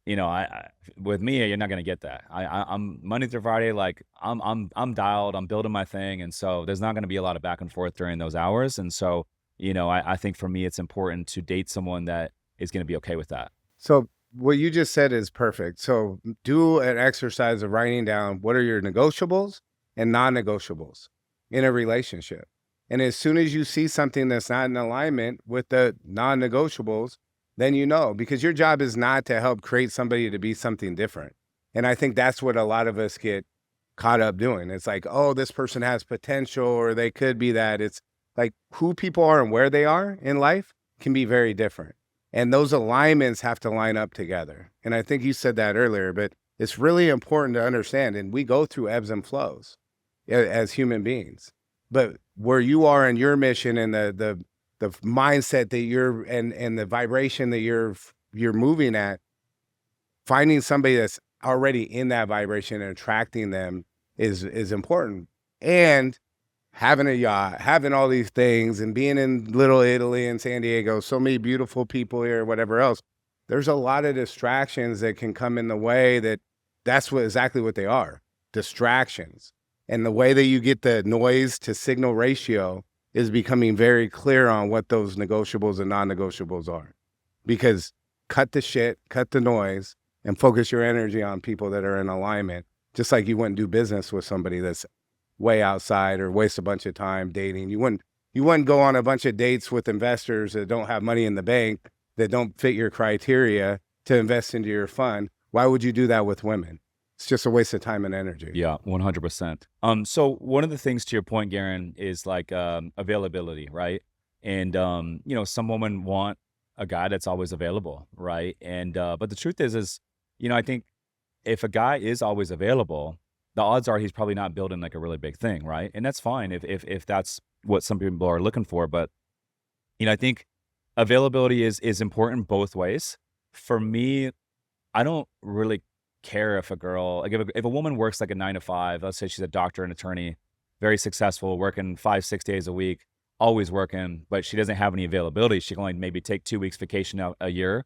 I with me, you're not gonna get that. I'm Monday through Friday, like I'm dialed, I'm building my thing, and so there's not gonna be a lot of back and forth during those hours. And so, I think for me, it's important to date someone that is gonna be okay with that. So what you just said is perfect. So do an exercise of writing down what are your negotiables and non-negotiables in a relationship. And as soon as you see something that's not in alignment with the non-negotiables, then because your job is not to help create somebody to be something different. And I think that's what a lot of us get caught up doing. It's like, oh, this person has potential or they could be that. It's like who people are and where they are in life can be very different. And those alignments have to line up together. And I think you said that earlier, but it's really important to understand. And we go through ebbs and flows as human beings. But where you are in your mission and the mindset that you're and the vibration that you're moving at, finding somebody that's already in that vibration and attracting them is important. And having a yacht, having all these things, and being in Little Italy and San Diego, so many beautiful people here, whatever else. There's a lot of distractions that can come in the way that's exactly what they are, distractions. And the way that you get the noise to signal ratio is becoming very clear on what those negotiables and non-negotiables are. Because cut the shit, cut the noise, and focus your energy on people that are in alignment. Just like you wouldn't do business with somebody that's way outside or waste a bunch of time dating. You wouldn't go on a bunch of dates with investors that don't have money in the bank, that don't fit your criteria, to invest into your fund. Why would you do that with women? It's just a waste of time and energy. Yeah, 100%. So one of the things to your point, Garen, is like availability, right? And some women want a guy that's always available, right? And but the truth is, I think if a guy is always available, the odds are he's probably not building like a really big thing, right? And that's fine if that's what some people are looking for. But I think availability is important both ways. For me, I don't really care if a girl, like if a woman works like a 9 to 5, let's say she's a doctor and attorney, very successful, working 5, 6 days a week, always working, but she doesn't have any availability. She can only maybe take 2 weeks vacation a year.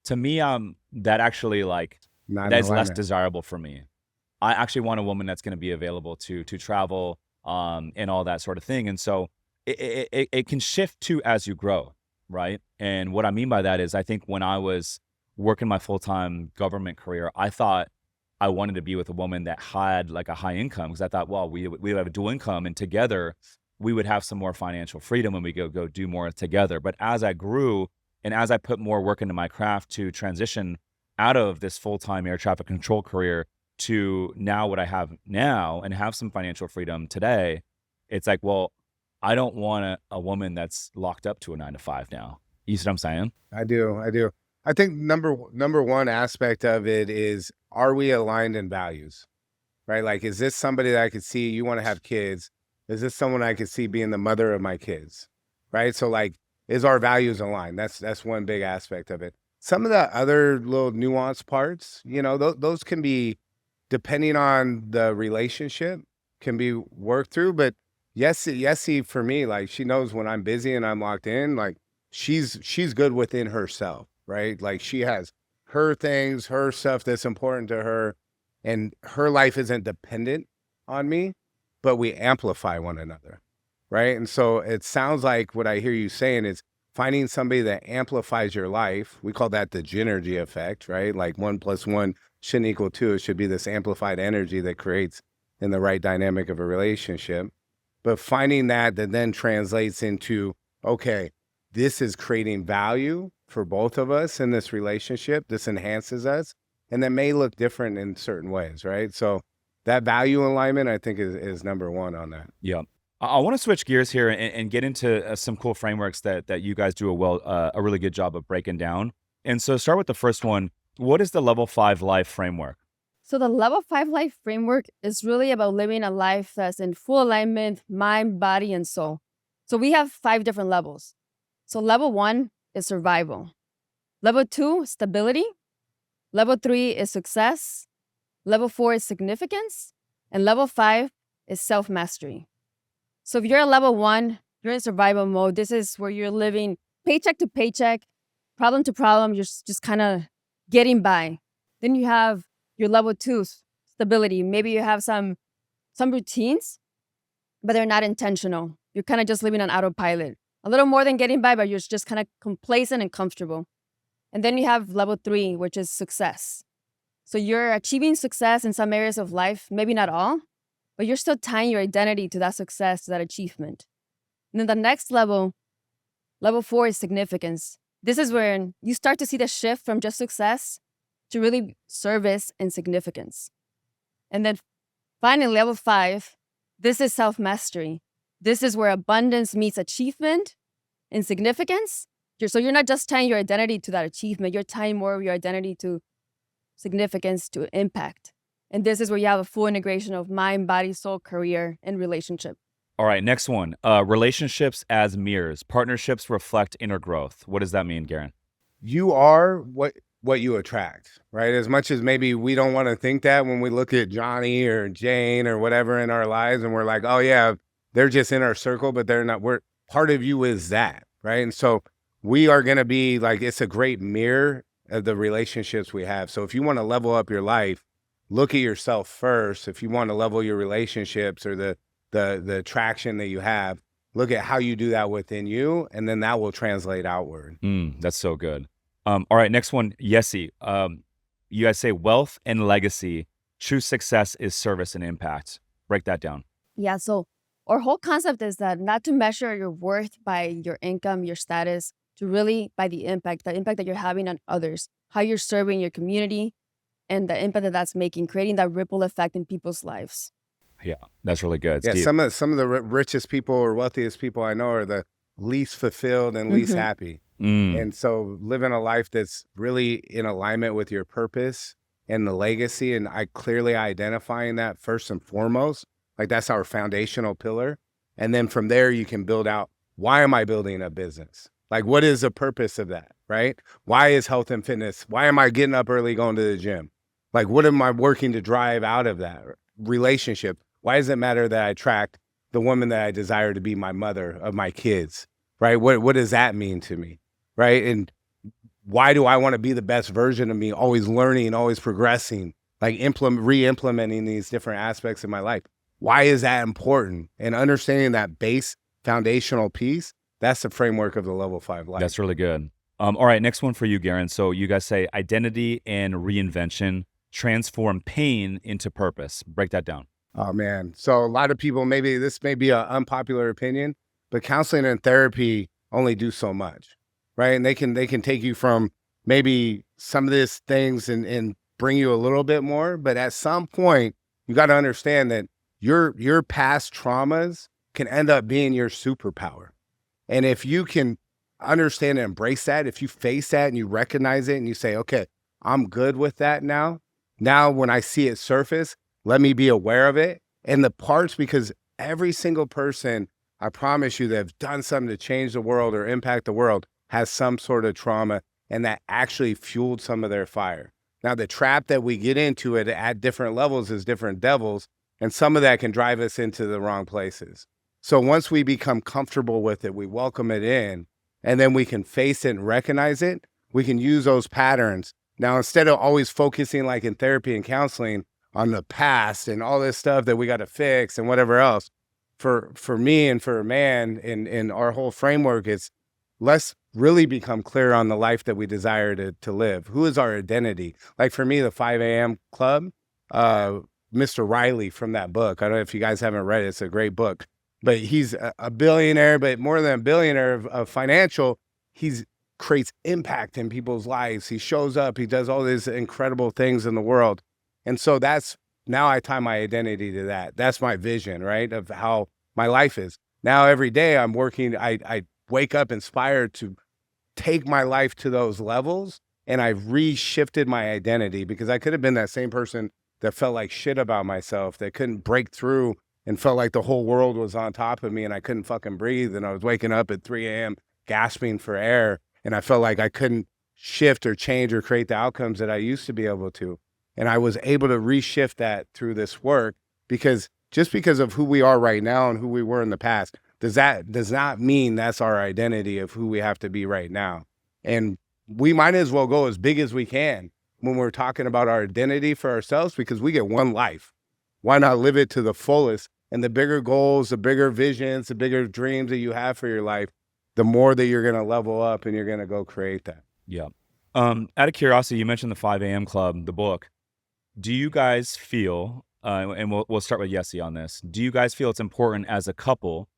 To me, that actually like Not that's in less alignment. desirable for me. I actually want a woman that's going to be available to travel, and all that sort of thing. And so it can shift too as you grow, right? And what I mean by that is, I think when I was working my full-time government career, I thought I wanted to be with a woman that had like a high income, because I thought, well, we would have a dual income, and together we would have some more financial freedom when we go do more together. But as I grew and as I put more work into my craft to transition out of this full-time air traffic control career to now what I have now and have some financial freedom today, it's like, well, I don't want a woman that's locked up to a 9 to 5 now. You see what I'm saying? I do. I think number one aspect of it is, are we aligned in values, right? Like, is this somebody that I could see, you want to have kids? Is this someone I could see being the mother of my kids, right? So like, is our values aligned? That's one big aspect of it. Some of the other little nuanced parts, those can be, depending on the relationship, can be worked through. But Yesi for me, like, she knows when I'm busy and I'm locked in, like she's good within herself, right? Like, she has her things, her stuff that's important to her, and her life isn't dependent on me, but we amplify one another, right? And so it sounds like what I hear you saying is finding somebody that amplifies your life. We call that the Gynergy effect, right? Like 1+1 shouldn't equal 2. It should be this amplified energy that creates in the right dynamic of a relationship. But finding that then translates into, okay, this is creating value for both of us in this relationship. This enhances us, and that may look different in certain ways, right? So that value alignment, I think, is number one on that. Yeah. I want to switch gears here and get into some cool frameworks that you guys do a really good job of breaking down. And so start with the first one. What is the level 5 life framework? So the level 5 life framework is really about living a life that's in full alignment, mind, body, and soul. So we have 5 different levels. So level 1 is survival. Level 2, stability. Level 3 is success. Level 4 is significance. And level 5 is self-mastery. So if you're at level 1, you're in survival mode. This is where you're living paycheck to paycheck, problem to problem. You're just kind of getting by. Then you have your level 2, stability. Maybe you have some routines, but they're not intentional. You're kind of just living on autopilot. A little more than getting by, but you're just kind of complacent and comfortable. And then you have level 3, which is success. So you're achieving success in some areas of life, maybe not all, but you're still tying your identity to that success, to that achievement. And then the next level, level 4, is significance. This is where you start to see the shift from just success to really service and significance. And then finally, level 5, this is self-mastery. This is where abundance meets achievement and significance. So you're not just tying your identity to that achievement, you're tying more of your identity to significance, to impact. And this is where you have a full integration of mind, body, soul, career, and relationship. All right, next one. Relationships as mirrors. Partnerships reflect inner growth. What does that mean, Garin? You are what you attract, right? As much as maybe we don't want to think that when we look at Johnny or Jane or whatever in our lives, and we're like, oh yeah, they're just in our circle, but they're not. We're part of you is that, right? And so we are going to be like, it's a great mirror of the relationships we have. So if you want to level up your life, look at yourself first. If you want to level your relationships or the traction that you have, look at how you do that within you, and then that will translate outward. That's so good. All right, next one, Yesi. You guys say wealth and legacy. True success is service and impact. Break that down. Yeah, so our whole concept is that not to measure your worth by your income, your status, to really by the impact that you're having on others, how you're serving your community, and the impact that that's making, creating that ripple effect in people's lives. Yeah, that's really good. Yeah, Steve. some of the richest people or wealthiest people I know are the least fulfilled and least happy. And so living a life that's really in alignment with your purpose and the legacy, and I clearly identifying that first and foremost, like that's our foundational pillar. And then from there, you can build out, why am I building a business? Like, what is the purpose of that, right? Why is health and fitness? Why am I getting up early going to the gym? Like, what am I working to drive out of that relationship? Why does it matter that I attract the woman that I desire to be my mother of my kids, right? What does that mean to me, right? And why do I want to be the best version of me, always learning, always progressing, like re-implementing these different aspects of my life? Why is that important? And understanding that base foundational piece, that's the framework of the level 5 life. That's really good. All right, next one for you, Garin. So you guys say identity and reinvention transform pain into purpose. Break that down. Oh, man. So a lot of people, maybe this may be an unpopular opinion, but counseling and therapy only do so much, right? And they can take you from maybe some of these things and bring you a little bit more. But at some point, you got to understand that your past traumas can end up being your superpower. And if you can understand and embrace that, if you face that and you recognize it and you say, okay, I'm good with that now. Now, when I see it surface, let me be aware of it. And the parts, because every single person, I promise you, that have done something to change the world or impact the world has some sort of trauma, and that actually fueled some of their fire. Now, the trap that we get into it at different levels is different devils, and some of that can drive us into the wrong places. So once we become comfortable with it, we welcome it in, and then we can face it and recognize it, we can use those patterns. Now, instead of always focusing like in therapy and counseling on the past and all this stuff that we got to fix and whatever else, for me and for a man in our whole framework, is let's really become clear on the life that we desire to live. Who is our identity? Like for me, the 5 a.m. Club, Mr. Riley from that book, I don't know if you guys haven't read it, it's a great book, but he's a billionaire, but more than a billionaire of financial, he's creates impact in people's lives. He shows up, he does all these incredible things in the world. And so now I tie my identity to that. That's my vision, right? Of how my life is. Now every day I'm working, I wake up inspired to take my life to those levels, and I've reshifted my identity, because I could have been that same person that felt like shit about myself, that couldn't break through and felt like the whole world was on top of me and I couldn't fucking breathe. And I was waking up at 3 a.m. gasping for air. And I felt like I couldn't shift or change or create the outcomes that I used to be able to. And I was able to reshift that through this work, because just because of who we are right now and who we were in the past, does not mean that's our identity of who we have to be right now. And we might as well go as big as we can when we're talking about our identity for ourselves, because we get one life. Why not live it to the fullest? And the bigger goals, the bigger visions, the bigger dreams that you have for your life, the more that you're going to level up and you're going to go create that. Yeah. Out of curiosity, you mentioned the 5 a.m. Club, the book. Do you guys feel, and we'll start with Yesi on this, do you guys feel it's important as a couple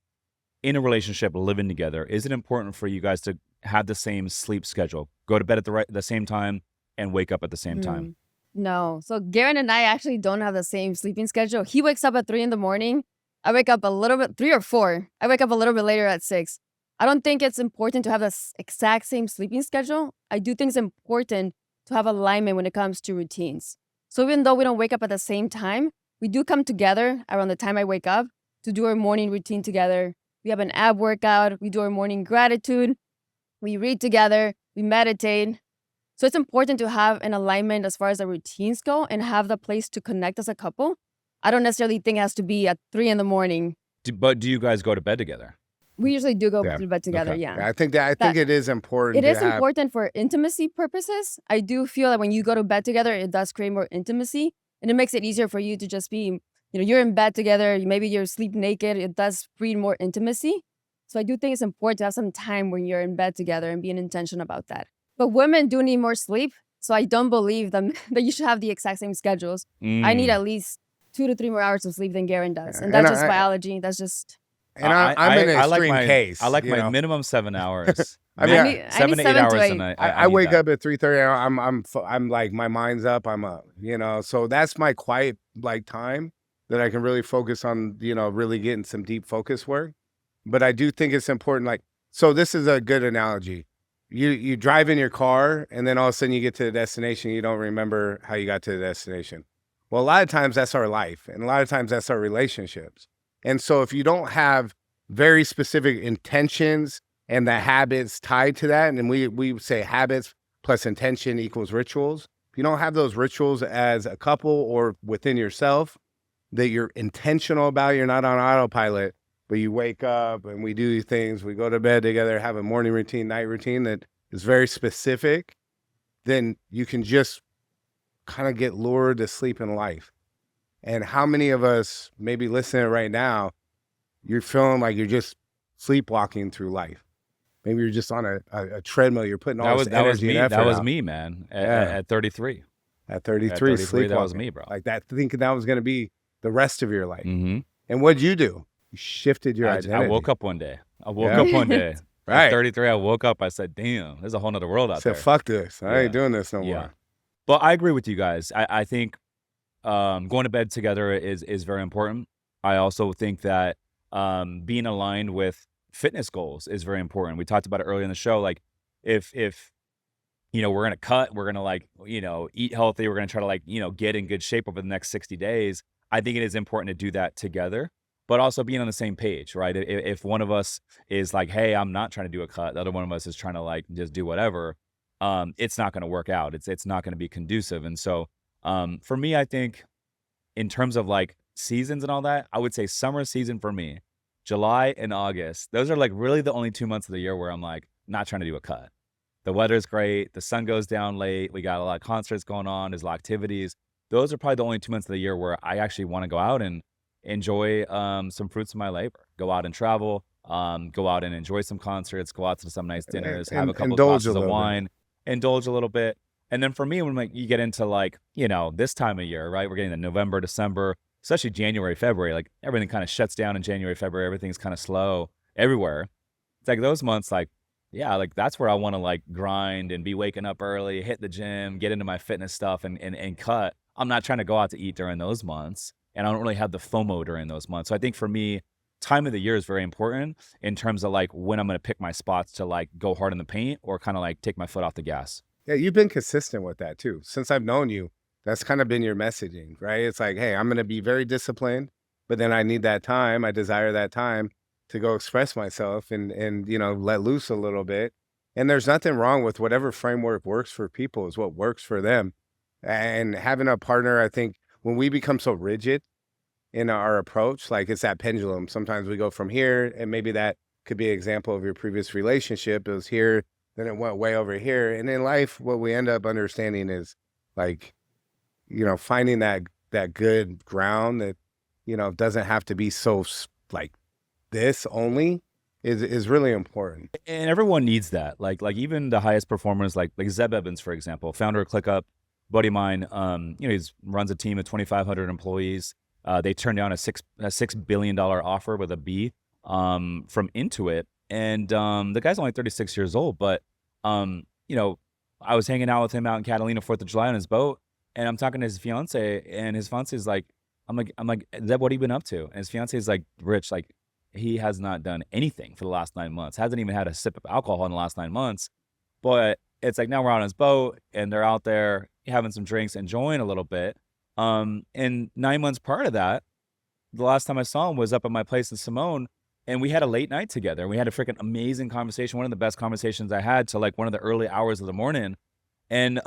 in a relationship living together? Is it important for you guys to have the same sleep schedule, go to bed at the same time and wake up at the same time? No. So Garin and I actually don't have the same sleeping schedule. He wakes up at 3 a.m. I wake up a little bit, 3 or 4. I wake up a little bit later at 6. I don't think it's important to have the exact same sleeping schedule. I do think it's important to have alignment when it comes to routines. So even though we don't wake up at the same time, we do come together around the time I wake up to do our morning routine together. We have an ab workout. We do our morning gratitude. We read together. We meditate. So it's important to have an alignment as far as the routines go and have the place to connect as a couple. I don't necessarily think it has to be at 3 a.m. But do you guys go to bed together? We usually do go to bed together, Okay. yeah. I think it is important. It is important for intimacy purposes. I do feel that when you go to bed together, it does create more intimacy, and it makes it easier for you to just be, you're in bed together, maybe you're sleep naked. It does breed more intimacy. So I do think it's important to have some time when you're in bed together and being intentional about that. But women do need more sleep, so I don't believe that you should have the exact same schedules. I need at least 2 to 3 more hours of sleep than Garin does, and that's just biology. That's just. And I'm an extreme case. I like my minimum 7 hours. I mean, Man, I need 7 to 8 7 to hours a 8. night. I I need wake that. up at 3:30. I'm like my mind's up. I'm up. So that's my quiet like time that I can really focus on. Really getting some deep focus work. But I do think it's important. Like, so this is a good analogy. You drive in your car, and then all of a sudden you get to the destination. You don't remember how you got to the destination. Well, a lot of times that's our life, and a lot of times that's our relationships. And so if you don't have very specific intentions and the habits tied to that, and we say habits plus intention equals rituals. If you don't have those rituals as a couple or within yourself that you're intentional about, you're not on autopilot, but you wake up and we do things, we go to bed together, have a morning routine, night routine that is very specific, then you can just kind of get lured to sleep in life. And how many of us maybe listening right now, you're feeling like you're just sleepwalking through life? Maybe you're just on a treadmill. You're putting all this energy and effort That was out. me, man. Yeah. At 33. At 33, At 33, that sleepwalking. was me, bro. Like that, thinking that was going to be the rest of your life. Mm-hmm. And what'd you do? You shifted your identity. I woke up one day. Yeah. Up one day. Right. At 33, I woke up. I said, damn, there's a whole nother world out Said, there. fuck this. I Yeah. ain't doing this no Yeah. more. But I agree with you guys. I think going to bed together is very important. I also think that being aligned with fitness goals is very important. We talked about it earlier in the show. Like if we're gonna cut, we're gonna eat healthy, we're gonna try to get in good shape over the next 60 days. I think it is important to do that together, but also being on the same page, right? If one of us is like, hey, I'm not trying to do a cut, the other one of us is trying to just do whatever, it's not gonna work out. It's not gonna be conducive. And so for me, I think in terms of seasons and all that, I would say summer season for me, July and August, those are really the only 2 months of the year where I'm not trying to do a cut. The weather's great. The sun goes down late. We got a lot of concerts going on. There's a lot of activities. Those are probably the only 2 months of the year where I actually want to go out and enjoy some fruits of my labor. Go out and travel. Go out and enjoy some concerts. Go out to some nice dinners. Have a couple indulge glasses a of little bit. wine. Indulge a little bit. And then for me, when you get into this time of year, right? We're getting to November, December, especially January, February. Everything kind of shuts down in January, February. Everything's kind of slow everywhere. It's those months, yeah, that's where I want to grind and be waking up early, hit the gym, get into my fitness stuff and cut. I'm not trying to go out to eat during those months, and I don't really have the FOMO during those months. So I think for me, time of the year is very important in terms of when I'm going to pick my spots to go hard in the paint or kind of take my foot off the gas. Yeah, you've been consistent with that too. Since I've known you, that's kind of been your messaging, right? It's hey, I'm going to be very disciplined, but then I need that time. I desire that time to go express myself and let loose a little bit. And there's nothing wrong with whatever framework works for people is what works for them. And having a partner, I think when we become so rigid in our approach, it's that pendulum. Sometimes we go from here, and maybe that could be an example of your previous relationship. It was here, then it went way over here. And in life, what we end up understanding is finding that good ground that, doesn't have to be so this only is really important. And everyone needs that. Even the highest performers, like Zeb Evans, for example, founder of ClickUp, buddy of mine, he runs a team of 2,500 employees. They turned down a $6 billion offer with a B from Intuit. And the guy's only 36 years old, but I was hanging out with him out in Catalina 4th of July on his boat, and I'm talking to his fiance, and his fiance is I'm like, Zeb, what have you been up to? And his fiance is Rich, he has not done anything for the last 9 months, hasn't even had a sip of alcohol in the last 9 months. But it's now we're on his boat and they're out there having some drinks, enjoying a little bit. And 9 months prior to that, the last time I saw him was up at my place in Simone, and we had a late night together. We had a freaking amazing conversation, one of the best conversations I had till one of the early hours of the morning. And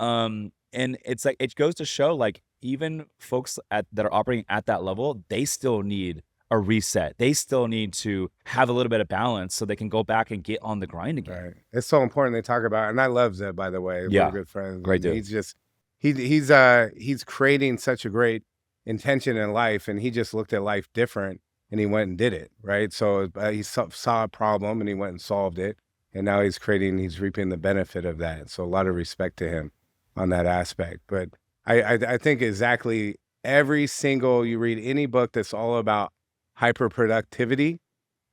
it's it goes to show even folks that are operating at that level, they still need a reset. They still need to have a little bit of balance so they can go back and get on the grind again. Right. It's so important they talk about it. And I love Zeb, by the way. Yeah. We're good friends. Great dude. He's just he's creating such a great intention in life, and he just looked at life different and he went and did it, right? So he saw a problem and he went and solved it, and now he's reaping the benefit of that. So a lot of respect to him on that aspect. But I think exactly you read any book that's all about hyper productivity,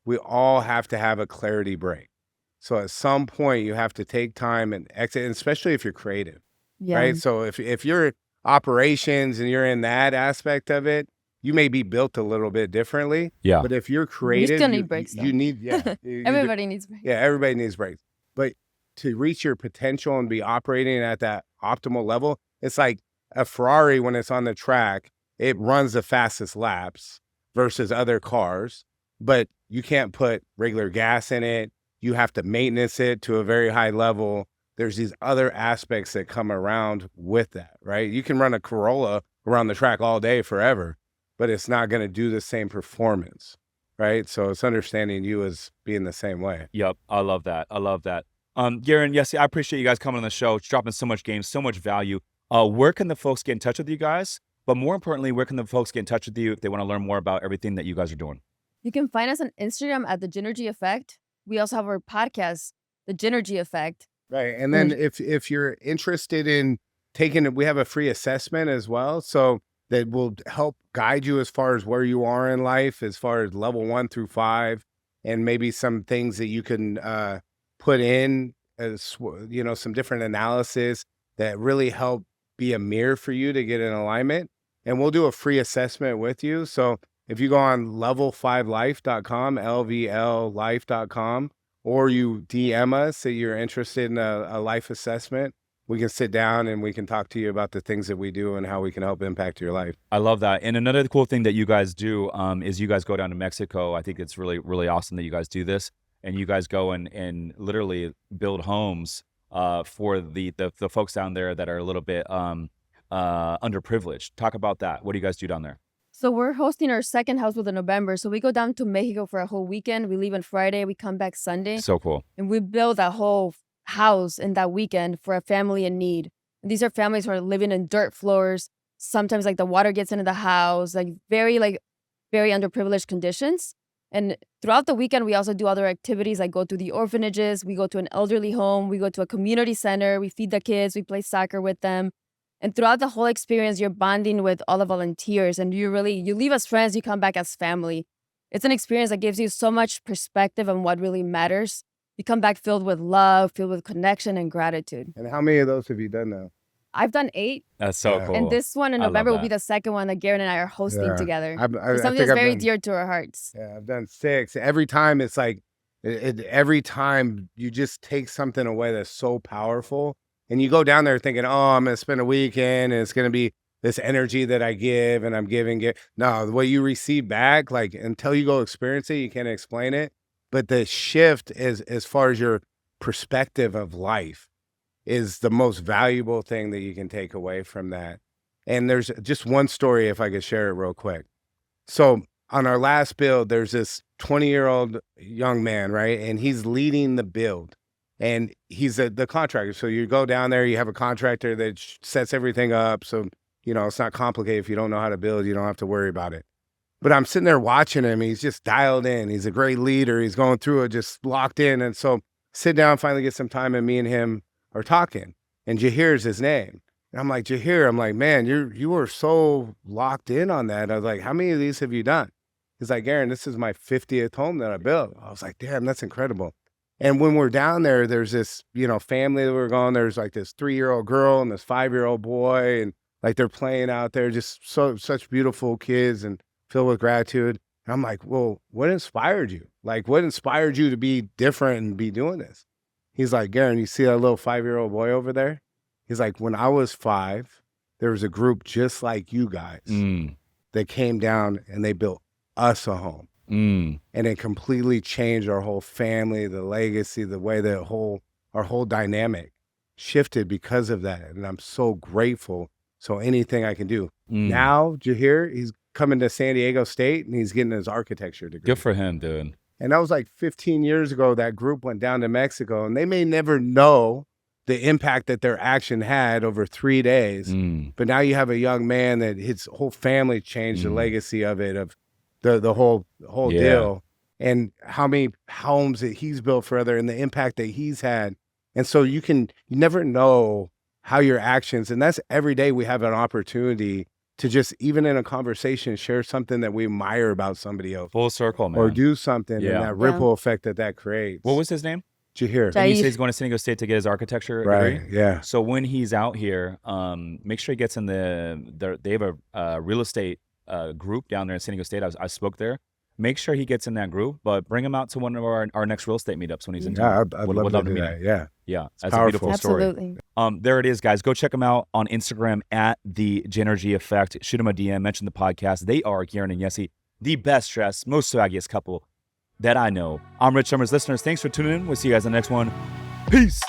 we all have to have a clarity break. So at some point you have to take time and exit, and especially if you're creative, Yeah. right? So if you're operations and you're in that aspect of it, you may be built a little bit differently. Yeah. But if you're You creative, still need breaks, though. you need, yeah. you do- Everybody needs breaks. yeah, everybody needs breaks. But to reach your potential and be operating at that optimal level, it's like a Ferrari when it's on the track, it runs the fastest laps versus other cars, but you can't put regular gas in it. You have to maintenance it to a very high level. There's these other aspects that come around with that, right? You can run a Corolla around the track all day forever, but it's not going to do the same performance, right? So it's understanding you as being the same way. Yep. I love that. I love that. Garin, Yesi, I appreciate you guys coming on the show, dropping so much game, so much value. Where can the folks get in touch with you guys? But more importantly, where can the folks get in touch with you if they want to learn more about everything that you guys are doing? You can find us on Instagram at The Ginergy Effect. We also have our podcast, The Ginergy Effect. Right. And then if you're interested in taking it, we have a free assessment as well. So that will help guide you as far as where you are in life, as far as level 1 through 5, and maybe some things that you can put in as, you know, some different analysis that really help be a mirror for you to get in alignment. And we'll do a free assessment with you. So if you go on level5life.com, LVLlife.com, or you DM us that you're interested in a life assessment, we can sit down and we can talk to you about the things that we do and how we can help impact your life. I love that. And another cool thing that you guys do is you guys go down to Mexico. I think it's really, really awesome that you guys do this. And you guys go and literally build homes for the folks down there that are a little bit underprivileged. Talk about that. What do you guys do down there? So we're hosting our second house in November. So we go down to Mexico for a whole weekend. We leave on Friday. We come back Sunday. So cool. And we build a whole house in that weekend for a family in need. And these are families who are living in dirt floors. Sometimes like the water gets into the house, very underprivileged conditions. And throughout the weekend, we also do other activities like go to the orphanages. We go to an elderly home. We go to a community center. We feed the kids. We play soccer with them. And throughout the whole experience, you're bonding with all the volunteers, and you leave as friends, you come back as family. It's an experience that gives you so much perspective on what really matters. You come back filled with love, filled with connection and gratitude. And how many of those have you done now? I've done 8. That's so Yeah. cool. And this one in I love November will that. be the second one that Garin and I are hosting Yeah. together. I It's something think that's I've very done- dear to our hearts. Yeah, I've done 6. Every time it's like, every time you just take something away that's so powerful. And you go down there thinking, oh, I'm going to spend a weekend and it's going to be this energy that I give and I'm giving it. No, what you receive back, like until you go experience it, you can't explain it. But the shift is, as far as your perspective of life, is the most valuable thing that you can take away from that. And there's just one story, if I could share it real quick. So on our last build, there's this 20-year-old young man, right? And he's leading the build. And he's the contractor. So you go down there, you have a contractor that sets everything up. So, you know, it's not complicated. If you don't know how to build, you don't have to worry about it. But I'm sitting there watching him. He's just dialed in. He's a great leader. He's going through it, just locked in. And so sit down, finally get some time, and me and him are talking. And Jahir's his name. And I'm like, Jahir, I'm like, man, you were so locked in on that. I was like, how many of these have you done? He's like, Garin, this is my 50th home that I built. I was like, damn, that's incredible. And when we're down there, there's this, you know, family that we're going. There's like this 3-year-old girl and this 5-year-old boy, and like they're playing out there, just such beautiful kids and filled with gratitude. And I'm like, well, what inspired you? Like, what inspired you to be different and be doing this? He's like, Garin, you see that little 5-year-old boy over there? He's like, when I was 5, there was a group just like you guys that came down and they built us a home. And it completely changed our whole family, the legacy, the way that our whole dynamic shifted because of that. And I'm so grateful. So anything I can do. Now, Jahir, he's coming to San Diego State and he's getting his architecture degree. Good for him, dude. And that was like 15 years ago. That group went down to Mexico, and they may never know the impact that their action had over 3 days. But now you have a young man that his whole family changed the legacy of it, of the whole deal, and how many homes that he's built for other, and the impact that he's had. And so you never know how your actions, and that's every day we have an opportunity to just, even in a conversation, share something that we admire about somebody else. Full circle, man. Or do something, and that ripple effect that creates. What was his name? Jahir. And he says Jair. he's going to San Diego State to get his architecture Right. degree. Yeah. So when he's out here, make sure he gets in they have a real estate group down there in San Diego State. I spoke there. Make sure he gets in that group, but bring him out to one of our next real estate meetups when he's in Yeah. town. I'd Would love to do meet that. him. Yeah. Yeah, that's powerful. a beautiful story. Absolutely. There it is, guys. Go check them out on Instagram at the Genergy Effect. Shoot them a DM. Mention the podcast. They are Garin and Yesi, the best dressed, most swaggiest couple that I know. I'm Rich Summers. Listeners, thanks for tuning in. We'll see you guys in the next one. Peace.